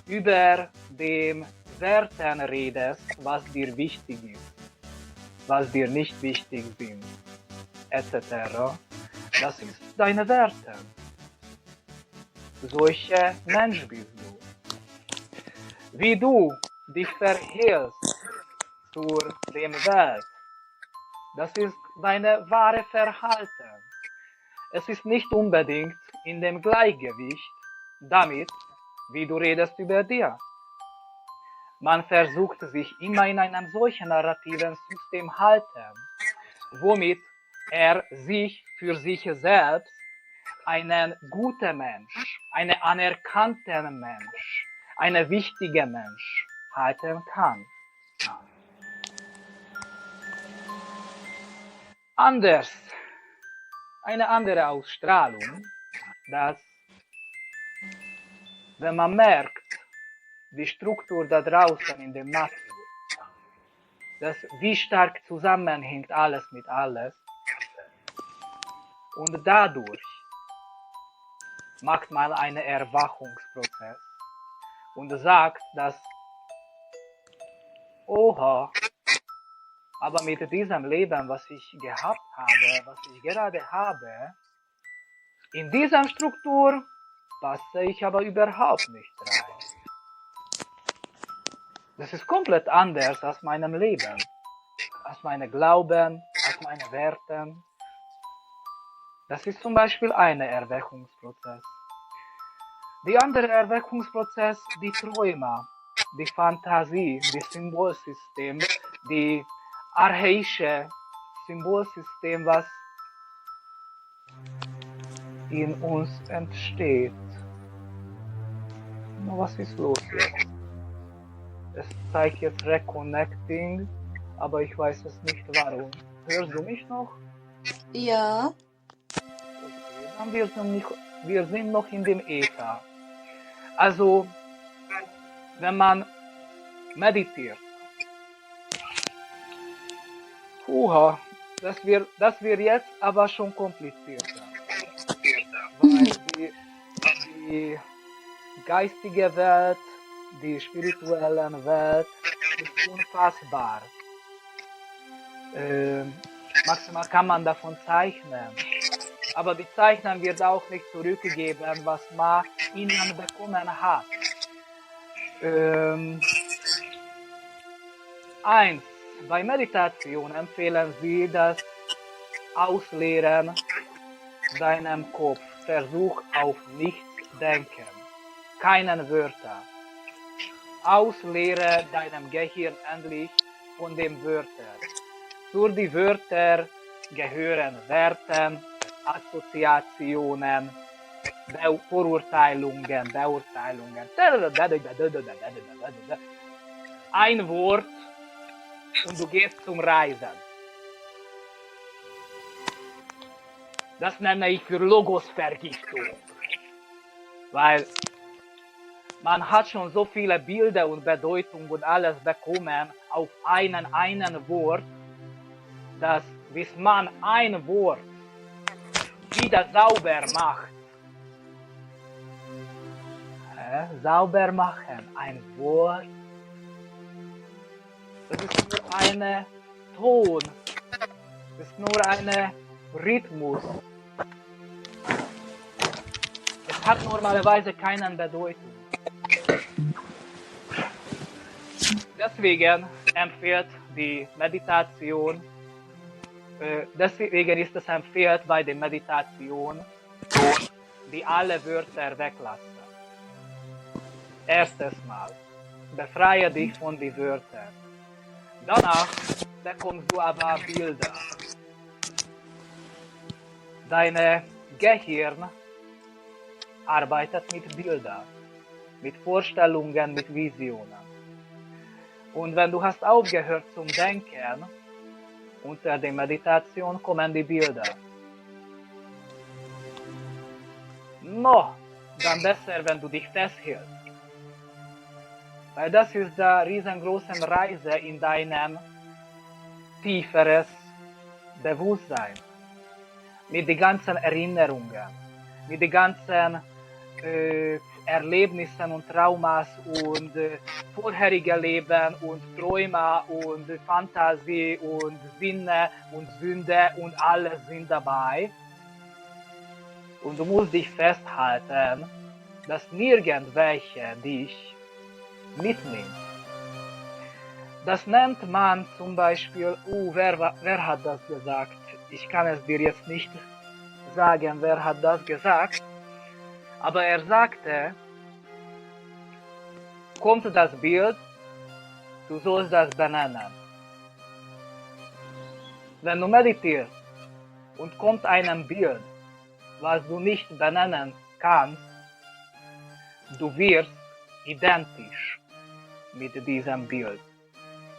über die Werten redest, was dir wichtig ist, was dir nicht wichtig sind, etc. Das ist deine Werte. Solcher Mensch bist du. Wie du dich verhältst zur dem Welt, das ist deine wahre Verhalten. Es ist nicht unbedingt in dem Gleichgewicht damit, wie du redest über dir. Man versucht sich immer in einem solchen narrativen System halten, womit er sich für sich selbst einen guten Mensch, einen anerkannten Mensch, einen wichtigen Mensch halten kann. Anders, eine andere Ausstrahlung, dass wenn man merkt, die Struktur da draußen in der Natur, dass wie stark zusammenhängt alles mit alles, und dadurch macht man einen Erwachungsprozess und sagt, dass, oha, aber mit diesem Leben, was ich gehabt habe, was ich gerade habe, in dieser Struktur passe ich aber überhaupt nicht rein. Das ist komplett anders als meinem Leben, als meine Glauben, als meine Werten. Das ist zum Beispiel ein Erweckungsprozess. Die andere Erweckungsprozess, die Träume, die Fantasie, die Symbolsystem, die archaische Symbolsystem, was in uns entsteht. Was ist los jetzt? Es zeigt jetzt Reconnecting, aber ich weiß es nicht warum. Hörst du mich noch? Ja. Okay, dann wir sind noch in dem Äther. Also, wenn man meditiert, das wird jetzt aber schon komplizierter. Weil die geistige Welt, die spirituelle Welt ist unfassbar. Maximal kann man davon zeichnen. Aber die Zeichnen wird auch nicht zurückgeben, was man ihnen bekommen hat. Eins. Bei Meditation empfehlen sie das Ausleeren deinem Kopf. Versuch auf nichts denken. Keinen Wörter. Auslehre deinem Gehirn endlich von den Wörtern. Zu den Wörtern gehören Werten, Assoziationen, Vorurteilungen, Beurteilungen. Ein Wort und du gehst zum Reisen. Das nenne ich für Logosvergiftung. Weil man hat schon so viele Bilder und Bedeutungen und alles bekommen auf einen Wort, dass bis man ein Wort wieder sauber macht. Sauber machen, ein Wort. Das ist nur ein Ton. Das ist nur ein Rhythmus. Es hat normalerweise keine Bedeutung. Deswegen empfiehlt die Meditation, deswegen ist es empfiehlt bei der Meditation, die alle Wörter weglassen. Erstes Mal, befreie dich von den Wörtern. Danach bekommst du aber Bilder. Dein Gehirn arbeitet mit Bildern, mit Vorstellungen, mit Visionen. Und wenn du hast aufgehört zum Denken, unter der Meditation kommen die Bilder. No, dann besser, wenn du dich festhältst. Weil das ist die riesengroße Reise in deinem tieferes Bewusstsein. Mit den ganzen Erinnerungen, mit den ganzen Erlebnissen und Traumas und vorherige Leben und Träume und Fantasie und Sinne und Sünde und alles sind dabei. Und du musst dich festhalten, dass nirgendwelche dich mitnimmt. Das nennt man zum Beispiel, wer hat das gesagt? Ich kann es dir jetzt nicht sagen, wer hat das gesagt, aber er sagte, kommt das Bild, du sollst das benennen. Wenn du meditierst und kommt ein Bild, was du nicht benennen kannst, du wirst identisch mit diesem Bild.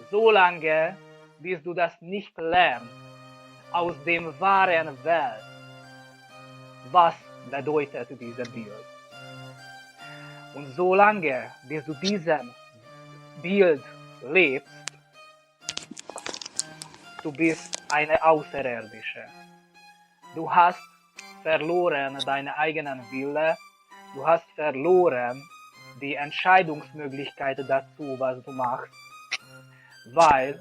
Solange, bis du das nicht lernst, aus dem wahren Welt, was bedeutet dieses Bild. Und solange, bis du diesem Bild lebst, du bist eine Außerirdische. Du hast verloren deine eigenen Wille, du hast verloren die Entscheidungsmöglichkeit dazu, was du machst, weil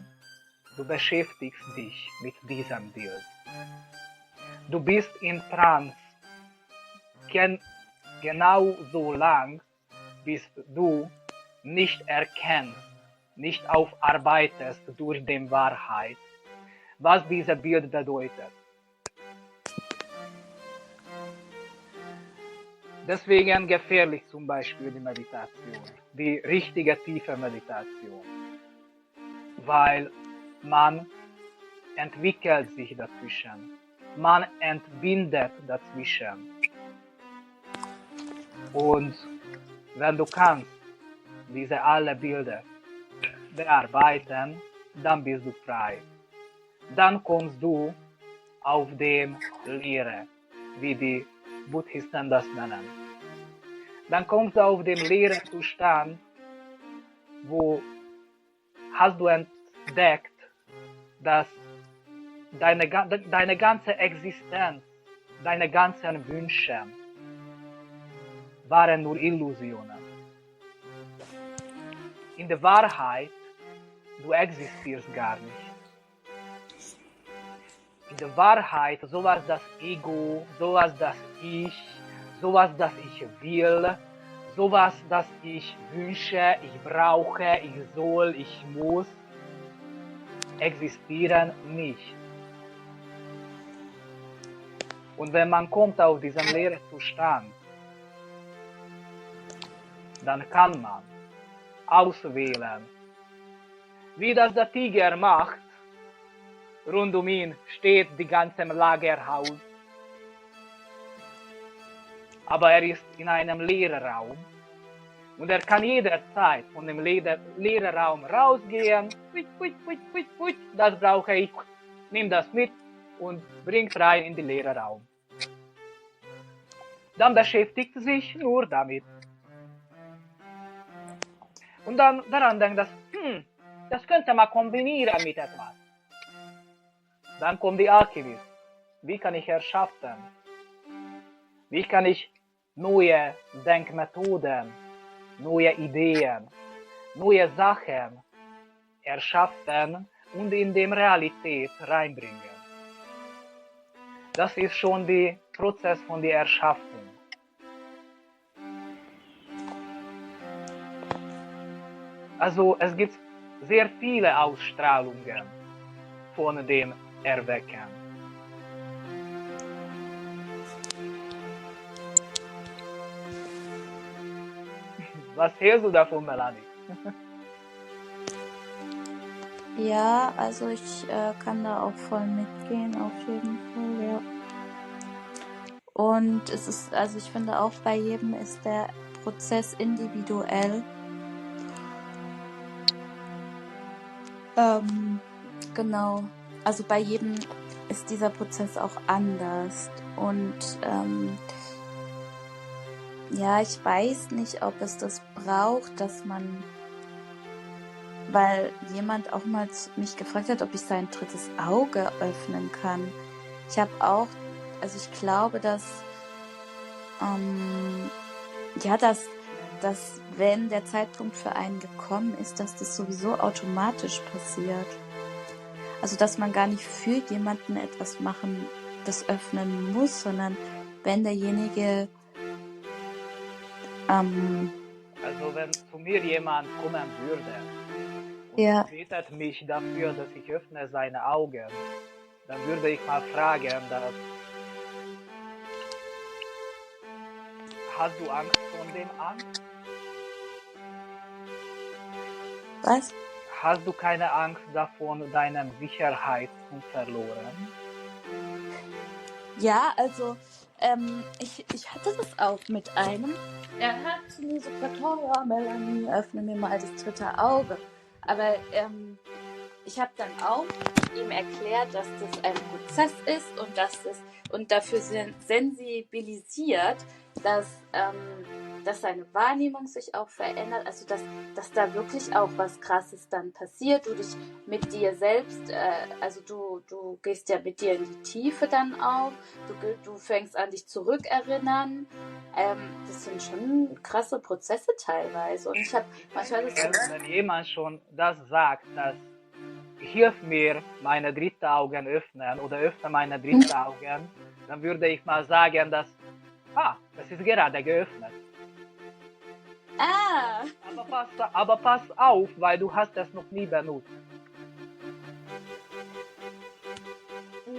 du beschäftigst dich mit diesem Bild. Du bist in Trance genau so lang, bis du nicht erkennst, nicht aufarbeitest durch die Wahrheit, was dieses Bild bedeutet. Deswegen gefährlich zum Beispiel die Meditation, die richtige tiefe Meditation, weil man entwickelt sich dazwischen, man entbindet dazwischen. Und wenn du kannst diese alle Bilder bearbeiten, dann bist du frei. Dann kommst du auf dem Lehre, wie die Buddhisten das nennen. Dann kommst du auf den leeren Zustand, wo hast du entdeckt, dass deine ganze Existenz, deine ganzen Wünsche waren nur Illusionen. In der Wahrheit, du existierst gar nicht. In der Wahrheit, sowas das Ego, sowas das Ich, sowas das Ich will, sowas, das ich wünsche, ich brauche, ich soll, ich muss, existieren nicht. Und wenn man kommt auf diesen leeren Zustand, dann kann man auswählen, wie das der Tiger macht. Rund um ihn steht die ganze Lagerhaus, aber er ist in einem leeren Raum und er kann jederzeit von dem leeren Raum rausgehen. Das brauche ich, nimm das mit und bringt rein in den leeren Raum. Dann beschäftigt sich nur damit. Und dann daran denkt, das könnte man kombinieren mit etwas. Dann kommt die Alchemist. Wie kann ich erschaffen? Wie kann ich neue Denkmethoden, neue Ideen, neue Sachen erschaffen und in die Realität reinbringen? Das ist schon der Prozess von der Erschaffung. Also es gibt sehr viele Ausstrahlungen von dem Erwecken. Was hältst du davon, Melanie? Ja, also ich kann da auch voll mitgehen, auf jeden Fall, ja. Und es ist, also ich finde auch bei jedem ist der Prozess individuell. Genau. Also bei jedem ist dieser Prozess auch anders. Und ja, ich weiß nicht, ob es das braucht, dass man, weil jemand auch mal mich gefragt hat, ob ich sein drittes Auge öffnen kann. Ich habe auch, also ich glaube, dass ja, dass wenn der Zeitpunkt für einen gekommen ist, dass das sowieso automatisch passiert. Also dass man gar nicht für jemanden etwas machen, das öffnen muss, sondern wenn derjenige also wenn zu mir jemand kommen würde und bittet mich dafür, dass ich öffne seine Augen, dann würde ich mal fragen, dass, hast du Angst von dem Angst? Was? Hast du keine Angst davon, deine Sicherheit zu verloren? Ja, also ich hatte das auch mit einem. Er hat zu mir so gesagt, oh ja, Melanie, öffne mir mal das dritte Auge. Aber ich habe dann auch ihm erklärt, dass das ein Prozess ist und dass es und dafür sensibilisiert, dass seine Wahrnehmung sich auch verändert, also dass da wirklich auch was Krasses dann passiert, du dich mit dir selbst, also du gehst ja mit dir in die Tiefe dann auch, du fängst an, dich zurückerinnern, das sind schon krasse Prozesse teilweise und ich habe manchmal das wenn jemand schon das sagt, dass hilf mir meine dritte Augen öffnen oder öffne meine dritte Augen, dann würde ich mal sagen, dass das ist gerade geöffnet. Aber pass auf, weil du hast es noch nie benutzt.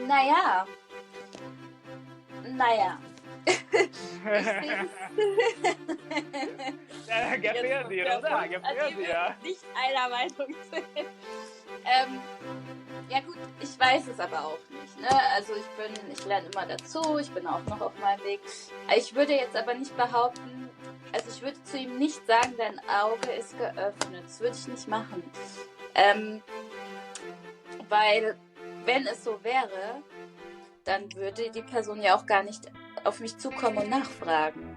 Naja. Gefällt dir, oder? Gefällt dir? Nicht einer Meinung sind. Ja gut, ich weiß es aber auch nicht. Ne? Also ich lerne immer dazu, ich bin auch noch auf meinem Weg. Ich würde jetzt aber nicht behaupten, also ich würde zu ihm nicht sagen, dein Auge ist geöffnet. Das würde ich nicht machen. Weil wenn es so wäre, dann würde die Person ja auch gar nicht auf mich zukommen und nachfragen.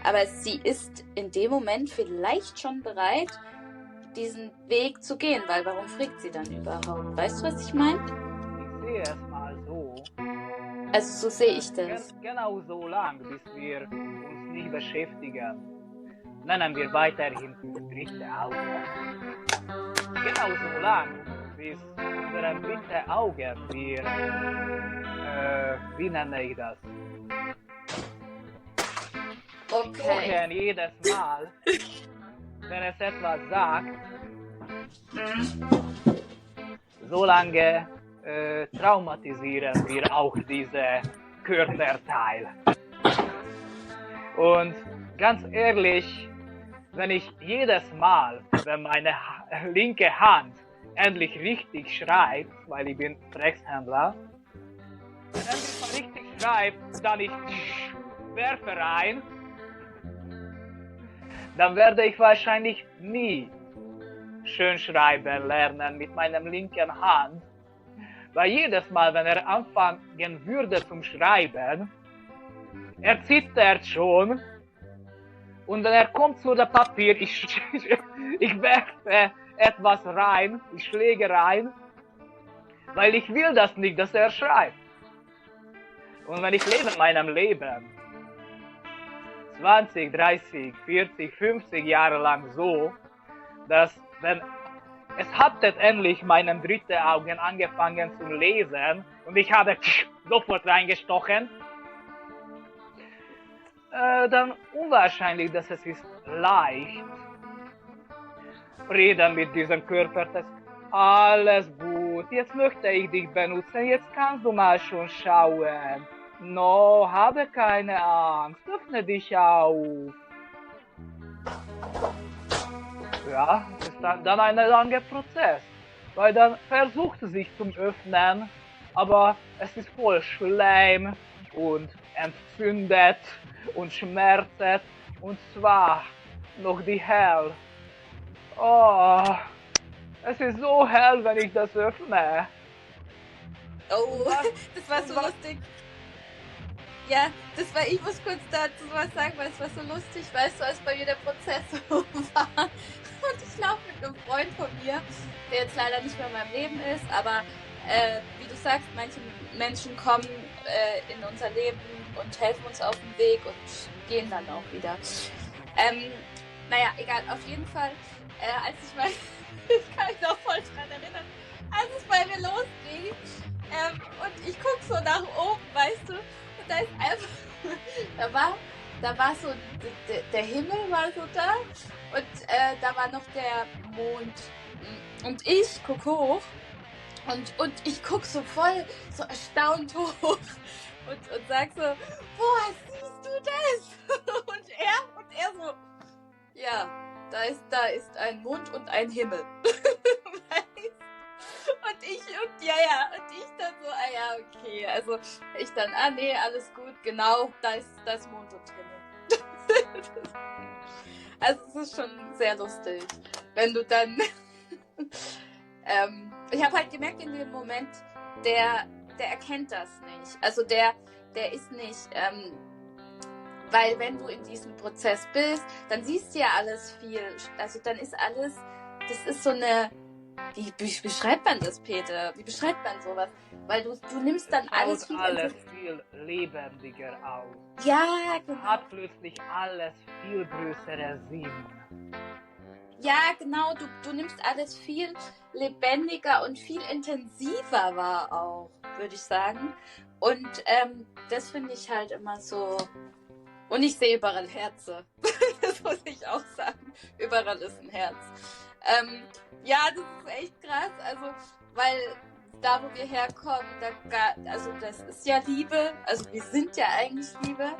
Aber sie ist in dem Moment vielleicht schon bereit, diesen Weg zu gehen, weil warum fragt sie dann überhaupt? Weißt du, was ich meine? Ich sehe es mal so. Also so sehe ich das. Genau so lang, bis wir uns nicht beschäftigen, nennen wir weiterhin das dritte Auge. Genau so lang, bis unsere dritte Auge wir, wie nenne ich das? Okay. stochen jedes Mal, wenn es etwas sagt. Solange traumatisieren wir auch diese Körperteil. Und ganz ehrlich, wenn ich jedes Mal, wenn meine linke Hand endlich richtig schreibt, weil ich bin Rechtshändler, wenn endlich mal richtig schreibt, dann ich werfe rein, dann werde ich wahrscheinlich nie schön schreiben lernen mit meinem linken Hand, weil jedes Mal, wenn er anfangen würde zum Schreiben, er zittert schon und wenn er kommt zu dem Papier, ich werfe etwas rein, ich schläge rein, weil ich will das nicht, dass er schreibt. Und wenn ich lebe in meinem Leben 20, 30, 40, 50 Jahre lang so, dass wenn es hat endlich meinem dritten Augen angefangen zu lesen und ich habe sofort reingestochen, dann unwahrscheinlich, dass es ist leicht, reden mit diesem Körper, das alles gut, jetzt möchte ich dich benutzen, jetzt kannst du mal schon schauen. No, habe keine Angst, öffne dich auf. Ja, es ist dann ein langer Prozess, weil dann versucht es sich zum Öffnen, aber es ist voll Schleim und entzündet und schmerzet und zwar noch die hell. Oh, es ist so hell, wenn ich das öffne. Oh, das war so lustig. Ja, ich muss kurz dazu was sagen, weil es war so lustig, weißt du, als bei mir der Prozess so war. Und ich laufe mit einem Freund von mir, der jetzt leider nicht mehr in meinem Leben ist, aber wie du sagst, manche Menschen kommen in unser Leben und helfen uns auf dem Weg und gehen dann auch wieder. Naja, egal, auf jeden Fall, als ich mal, ich kann mich noch voll dran erinnern, als es bei mir losging und ich gucke so nach oben, weißt du, und da ist einfach, da war so, der Himmel war so da und da war noch der Mond und ich guck hoch und ich guck so voll, so erstaunt hoch und sag so, boah, siehst du das? Und er so, ja, da ist ein Mond und ein Himmel. Und ich dann so, okay, also ich dann, nee, alles gut, genau, da ist Mond und Himmel. Also es ist schon sehr lustig, wenn du dann, ich habe halt gemerkt in dem Moment, der erkennt das nicht, also der ist nicht, weil wenn du in diesem Prozess bist, dann siehst du ja alles viel, also dann ist alles, das ist so eine, wie beschreibt man das, Peter? Wie beschreibt man sowas? Weil du nimmst dann alles viel lebendiger aus. Ja, genau. Hat plötzlich alles viel größere Sinn. Ja, genau. Du nimmst alles viel lebendiger und viel intensiver wahr auch, würde ich sagen. Und das finde ich halt immer so. Und ich sehe überall Herze. Das muss ich auch sagen. Überall ist ein Herz. Ja, das ist echt krass. Also, weil da, wo wir herkommen, also das ist ja Liebe. Also wir sind ja eigentlich Liebe.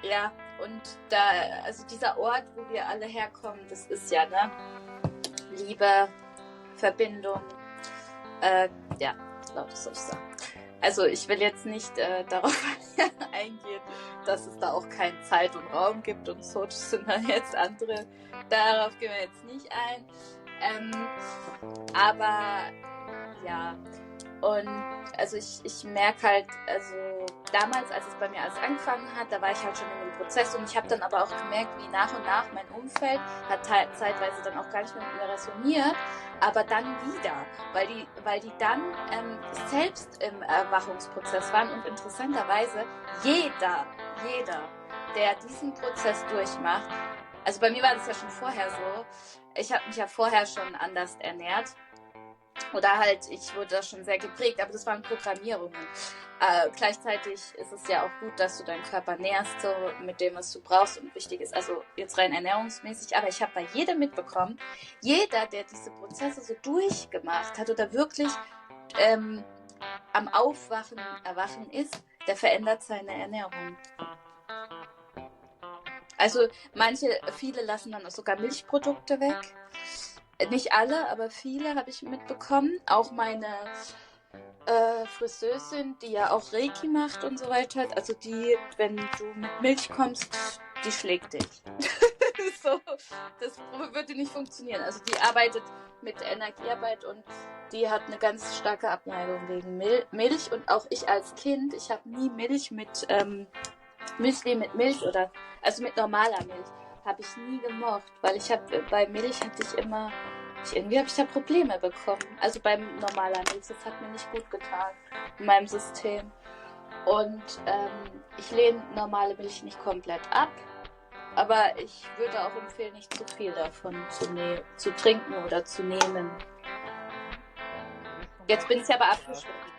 Ja, und da, also dieser Ort, wo wir alle herkommen, das ist ja, ne? Liebe, Verbindung. Ja, ich glaube, das soll ich sagen. Also ich will jetzt nicht darauf eingehen, dass es da auch keinen Zeit und Raum gibt und so, das sind dann jetzt andere, darauf gehen wir jetzt nicht ein. Aber ja, und also ich merke halt, also damals, als es bei mir alles angefangen hat, da war ich halt schon in einem Prozess und ich habe dann aber auch gemerkt, wie nach und nach mein Umfeld hat zeitweise dann auch gar nicht mehr mit mir resoniert, aber dann wieder, weil die dann selbst im Erwachungsprozess waren und interessanterweise jeder, der diesen Prozess durchmacht, also bei mir war das ja schon vorher so, ich habe mich ja vorher schon anders ernährt, Oder halt, ich wurde da schon sehr geprägt, aber das waren Programmierungen. Gleichzeitig ist es ja auch gut, dass du deinen Körper nährst, so mit dem, was du brauchst und wichtig ist. Also jetzt rein ernährungsmäßig, aber ich habe bei jedem mitbekommen, jeder, der diese Prozesse so durchgemacht hat oder wirklich am Erwachen ist, der verändert seine Ernährung. Also viele lassen dann sogar Milchprodukte weg. Nicht alle, aber viele habe ich mitbekommen. Auch meine Friseusin, die ja auch Reiki macht und so weiter. Also die, wenn du mit Milch kommst, die schlägt dich. So, das würde nicht funktionieren. Also die arbeitet mit Energiearbeit und die hat eine ganz starke Abneigung wegen Milch. Und auch ich als Kind, ich habe nie Milch mit Müsli mit Milch oder also mit normaler Milch habe ich nie gemocht, weil bei Milch hatte ich immer irgendwie habe ich da Probleme bekommen. Also beim normaler Milch, das hat mir nicht gut getan in meinem System. Und ich lehne normale Milch nicht komplett ab, aber ich würde auch empfehlen, nicht zu viel davon zu trinken oder zu nehmen. Jetzt bin ich aber abgeschwommen.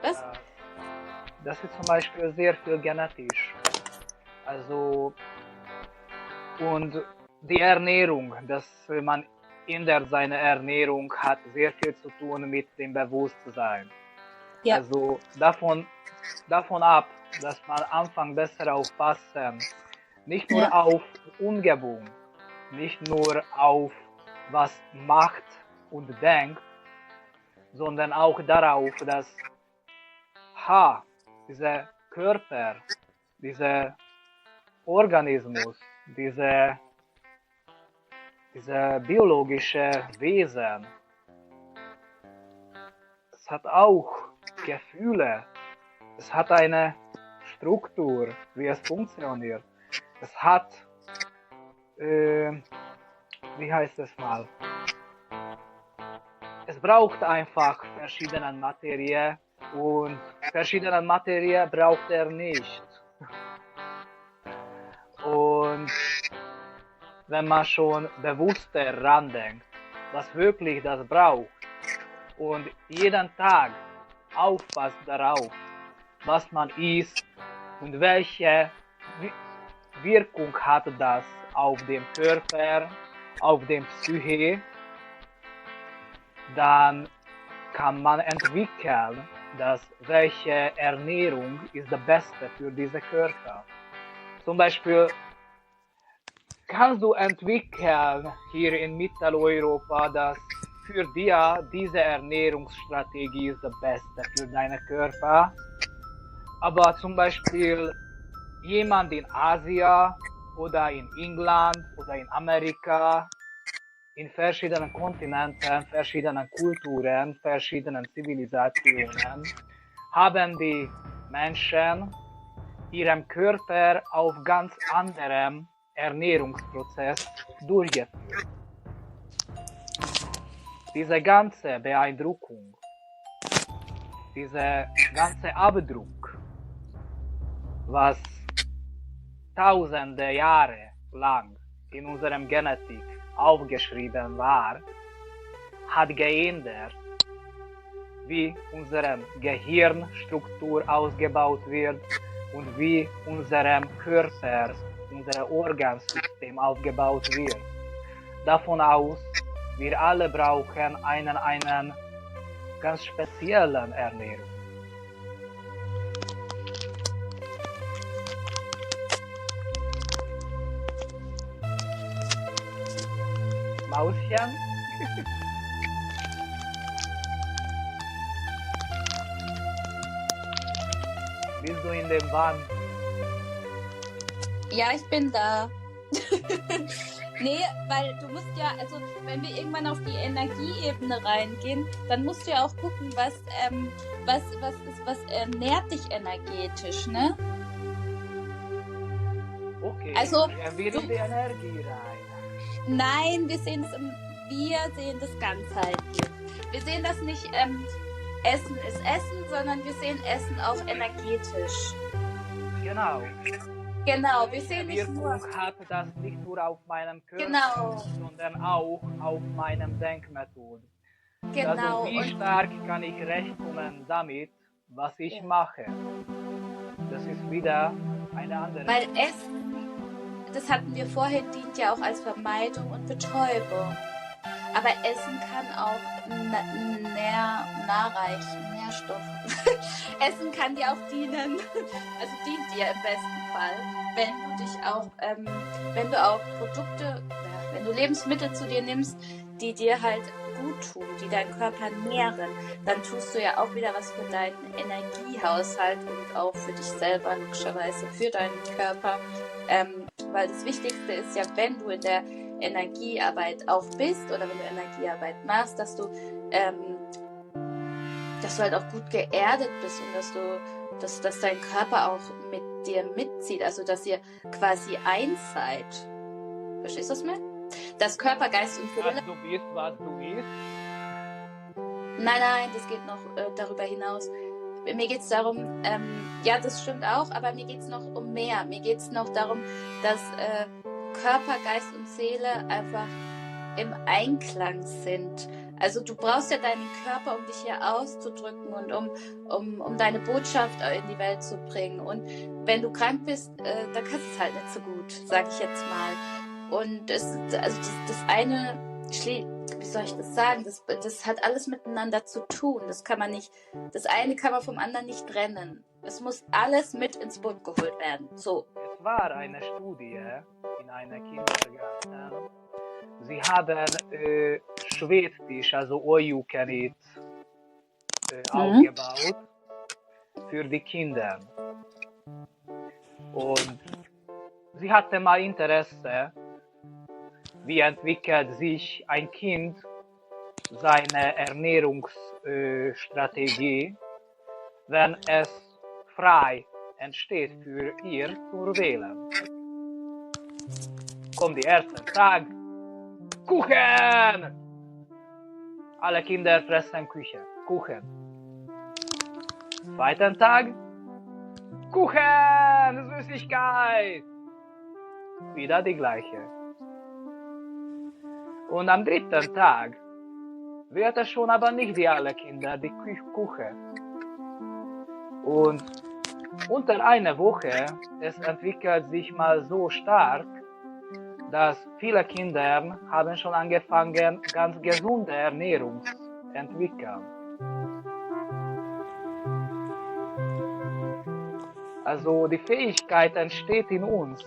Was? Das ist zum Beispiel sehr viel genetisch. Also, und die Ernährung, dass man ändert seine Ernährung, hat sehr viel zu tun mit dem Bewusstsein. Ja. Also davon ab, dass man anfängt besser aufpassen, nicht nur auf Umgebung, nicht nur auf was macht und denkt, sondern auch darauf, dass dieser Körper, dieser Organismus, diese biologische Wesen, es hat auch Gefühle, es hat eine Struktur, wie es funktioniert. Es hat, wie heißt es mal? Es braucht einfach verschiedene Materie und verschiedene Materie braucht er nicht. Und wenn man schon bewusster randenkt, was wirklich das braucht und jeden Tag aufpasst darauf, was man isst und welche Wirkung hat das auf den Körper, auf den Psyche, dann kann man entwickeln, welche Ernährung ist die beste für diesen Körper. Zum Beispiel kannst du entwickeln hier in Mitteleuropa, dass für dich diese Ernährungsstrategie ist die beste für deinen Körper. Aber zum Beispiel jemand in Asien oder in England oder in Amerika, in verschiedenen Kontinenten, verschiedenen Kulturen, verschiedenen Zivilisationen, haben die Menschen ihrem Körper auf ganz anderem Ernährungsprozess durchgeführt. Diese ganze Beeindruckung, dieser ganze Abdruck, was tausende Jahre lang in unserem Genetik aufgeschrieben war, hat geändert, wie unsere Gehirnstruktur ausgebaut wird und wie unserem Körper, unser Organsystem aufgebaut wird. Davon aus, wir alle brauchen einen ganz speziellen Ernährung. Mauschen? Bist du in dem Wand? Ja, ich bin da. Nee, weil du musst ja, also wenn wir irgendwann auf die Energieebene reingehen, dann musst du ja auch gucken, was ernährt dich energetisch, ne? Okay, also, wir in die Energie rein. Nein, wir sehen das ganzheitlich. Wir sehen das nicht, Essen ist Essen, sondern wir sehen Essen auch energetisch. Genau, wir sehen nicht nur... hat das nicht nur auf meinem Körper, sondern auch auf meinem Denkmethoden. Genau. Also wie Und stark kann ich rechtkommen damit, was ich ja. mache? Das ist wieder eine andere Weil Frage. Essen, das hatten wir vorhin, dient ja auch als Vermeidung und Betäubung. Aber Essen kann auch Nährstoffe. Essen kann dir auch dienen, also dient dir im besten Fall, wenn du dich auch, wenn du auch Produkte, ja, wenn du Lebensmittel zu dir nimmst, die dir halt gut tun, die deinen Körper nähren, dann tust du ja auch wieder was für deinen Energiehaushalt und auch für dich selber, logischerweise für deinen Körper. Weil das Wichtigste ist ja, wenn du in der Energiearbeit auch bist oder wenn du Energiearbeit machst, dass du halt auch gut geerdet bist und dass dein Körper auch mit dir mitzieht, also dass ihr quasi eins seid. Verstehst du das mir? Dass Körper, Geist und Seele. Was du bist, was du isst. Nein, das geht noch darüber hinaus. Mir geht es darum, ja, das stimmt auch, aber mir geht es noch um mehr. Mir geht es noch darum, dass Körper, Geist und Seele einfach im Einklang sind. Also du brauchst ja deinen Körper, um dich hier auszudrücken und um deine Botschaft in die Welt zu bringen. Und wenn du krank bist, dann kannst du es halt nicht so gut, sage ich jetzt mal. Und das eine, wie soll ich das sagen? Das hat alles miteinander zu tun. Das eine kann man vom anderen nicht trennen. Es muss alles mit ins Boot geholt werden. So. Es war eine Studie in einer Kindergarten. Sie haben Schwedtisch, also All-You-Can-Eat, aufgebaut für die Kinder. Und sie hatte mal Interesse, wie entwickelt sich ein Kind seine Ernährungsstrategie, wenn es frei entsteht für ihr zu wählen. Kommt der erste Tag, Kuchen! Alle Kinder fressen Kuchen. Zweiten Tag, Kuchen, Süßigkeit! Wieder die gleiche. Und am dritten Tag wird es schon aber nicht wie alle Kinder die Kuchen. Und unter einer Woche, es entwickelt sich mal so stark, dass viele Kinder haben schon angefangen, ganz gesunde Ernährung zu entwickeln. Also die Fähigkeit entsteht in uns,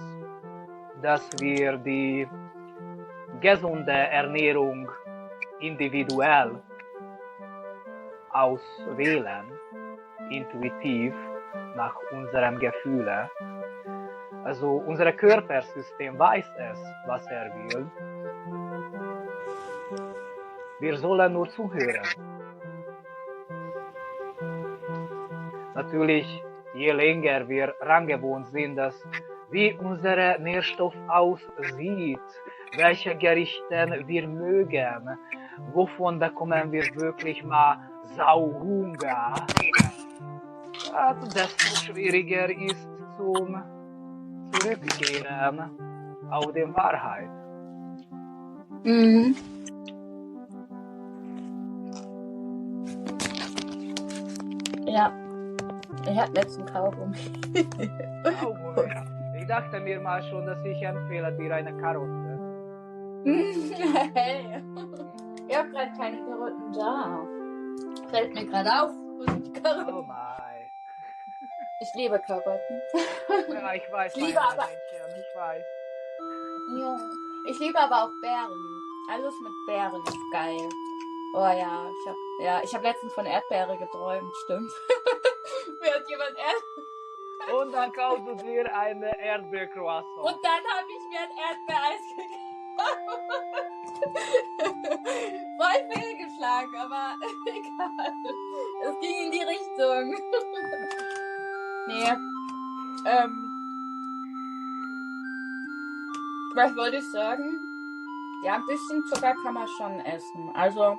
dass wir die gesunde Ernährung individuell auswählen, intuitiv nach unserem Gefühl. Also unser Körpersystem weiß es, was er will. Wir sollen nur zuhören. Natürlich, je länger wir rangewohnt sind, dass wie unser Nährstoff aussieht, welche Gerichte wir mögen, wovon bekommen wir wirklich mal Sauhunger, desto schwieriger ist zum Zurückkehren auf die Wahrheit. Mhm. Ja, ich hatte letzten Kaugummi. Kaugummi. Ich dachte mir mal schon, dass ich empfehle dir eine Karotte. Hey, ich habe gerade keine Karotten da. Fällt mir gerade auf. Oh mein. Ich liebe Karotten. Ja, ich weiß, Ich liebe mein aber- Mädchen, ich weiß. Ja. Ich liebe aber auch Beeren. Alles mit Beeren ist geil. Oh ja, ich hab letztens von Erdbeere geträumt, stimmt. Mir hat jemand Und dann kaufst du dir eine Erdbeercroissant. Und dann habe ich mir ein Erdbeereis gekauft. Voll fehlgeschlagen, aber egal. Es ging in die Richtung. Nee. Was wollte ich sagen? Ja, ein bisschen Zucker kann man schon essen. Also,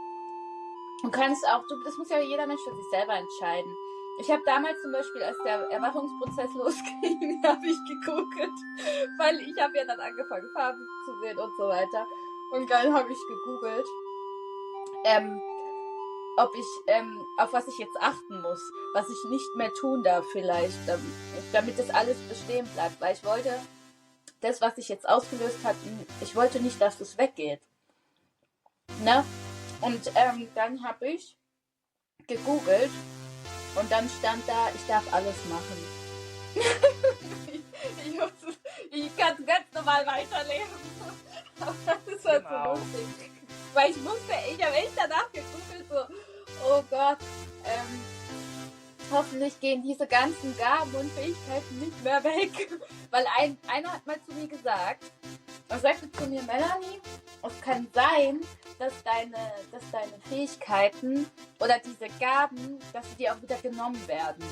du kannst auch, das muss ja jeder Mensch für sich selber entscheiden. Ich habe damals zum Beispiel, als der Erwachungsprozess losging, habe ich gegoogelt, weil ich habe ja dann angefangen, Farben zu sehen und so weiter. Und dann habe ich gegoogelt, auf was ich jetzt achten muss, was ich nicht mehr tun darf vielleicht, damit das alles bestehen bleibt, weil ich wollte, das, was sich jetzt ausgelöst hat, ich wollte nicht, dass es weggeht. Ne? Und dann habe ich gegoogelt und dann stand da, ich darf alles machen. ich kann ganz normal weiterleben. Aber das war Genau. so lustig. Weil ich habe echt danach gegoogelt, so, oh Gott, hoffentlich gehen diese ganzen Gaben und Fähigkeiten nicht mehr weg. Weil einer hat mal zu mir gesagt, er sagte zu mir, Melanie, es kann sein, dass deine Fähigkeiten oder diese Gaben, dass sie dir auch wieder genommen werden.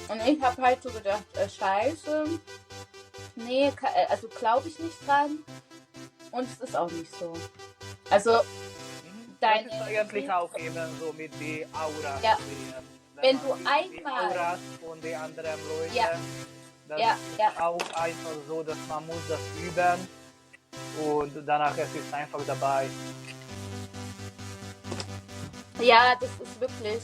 Und ich habe halt so gedacht, scheiße, nee, also glaube ich nicht dran. Und es ist auch nicht so. Also, Das ist eigentlich auch eben so mit die Aura. Ja. Wenn man du die einmal... Auras von den anderen Leuten, Ja. das Ja, ist ja. auch einfach so, dass man muss das üben und danach es ist einfach dabei. Ja, das ist wirklich...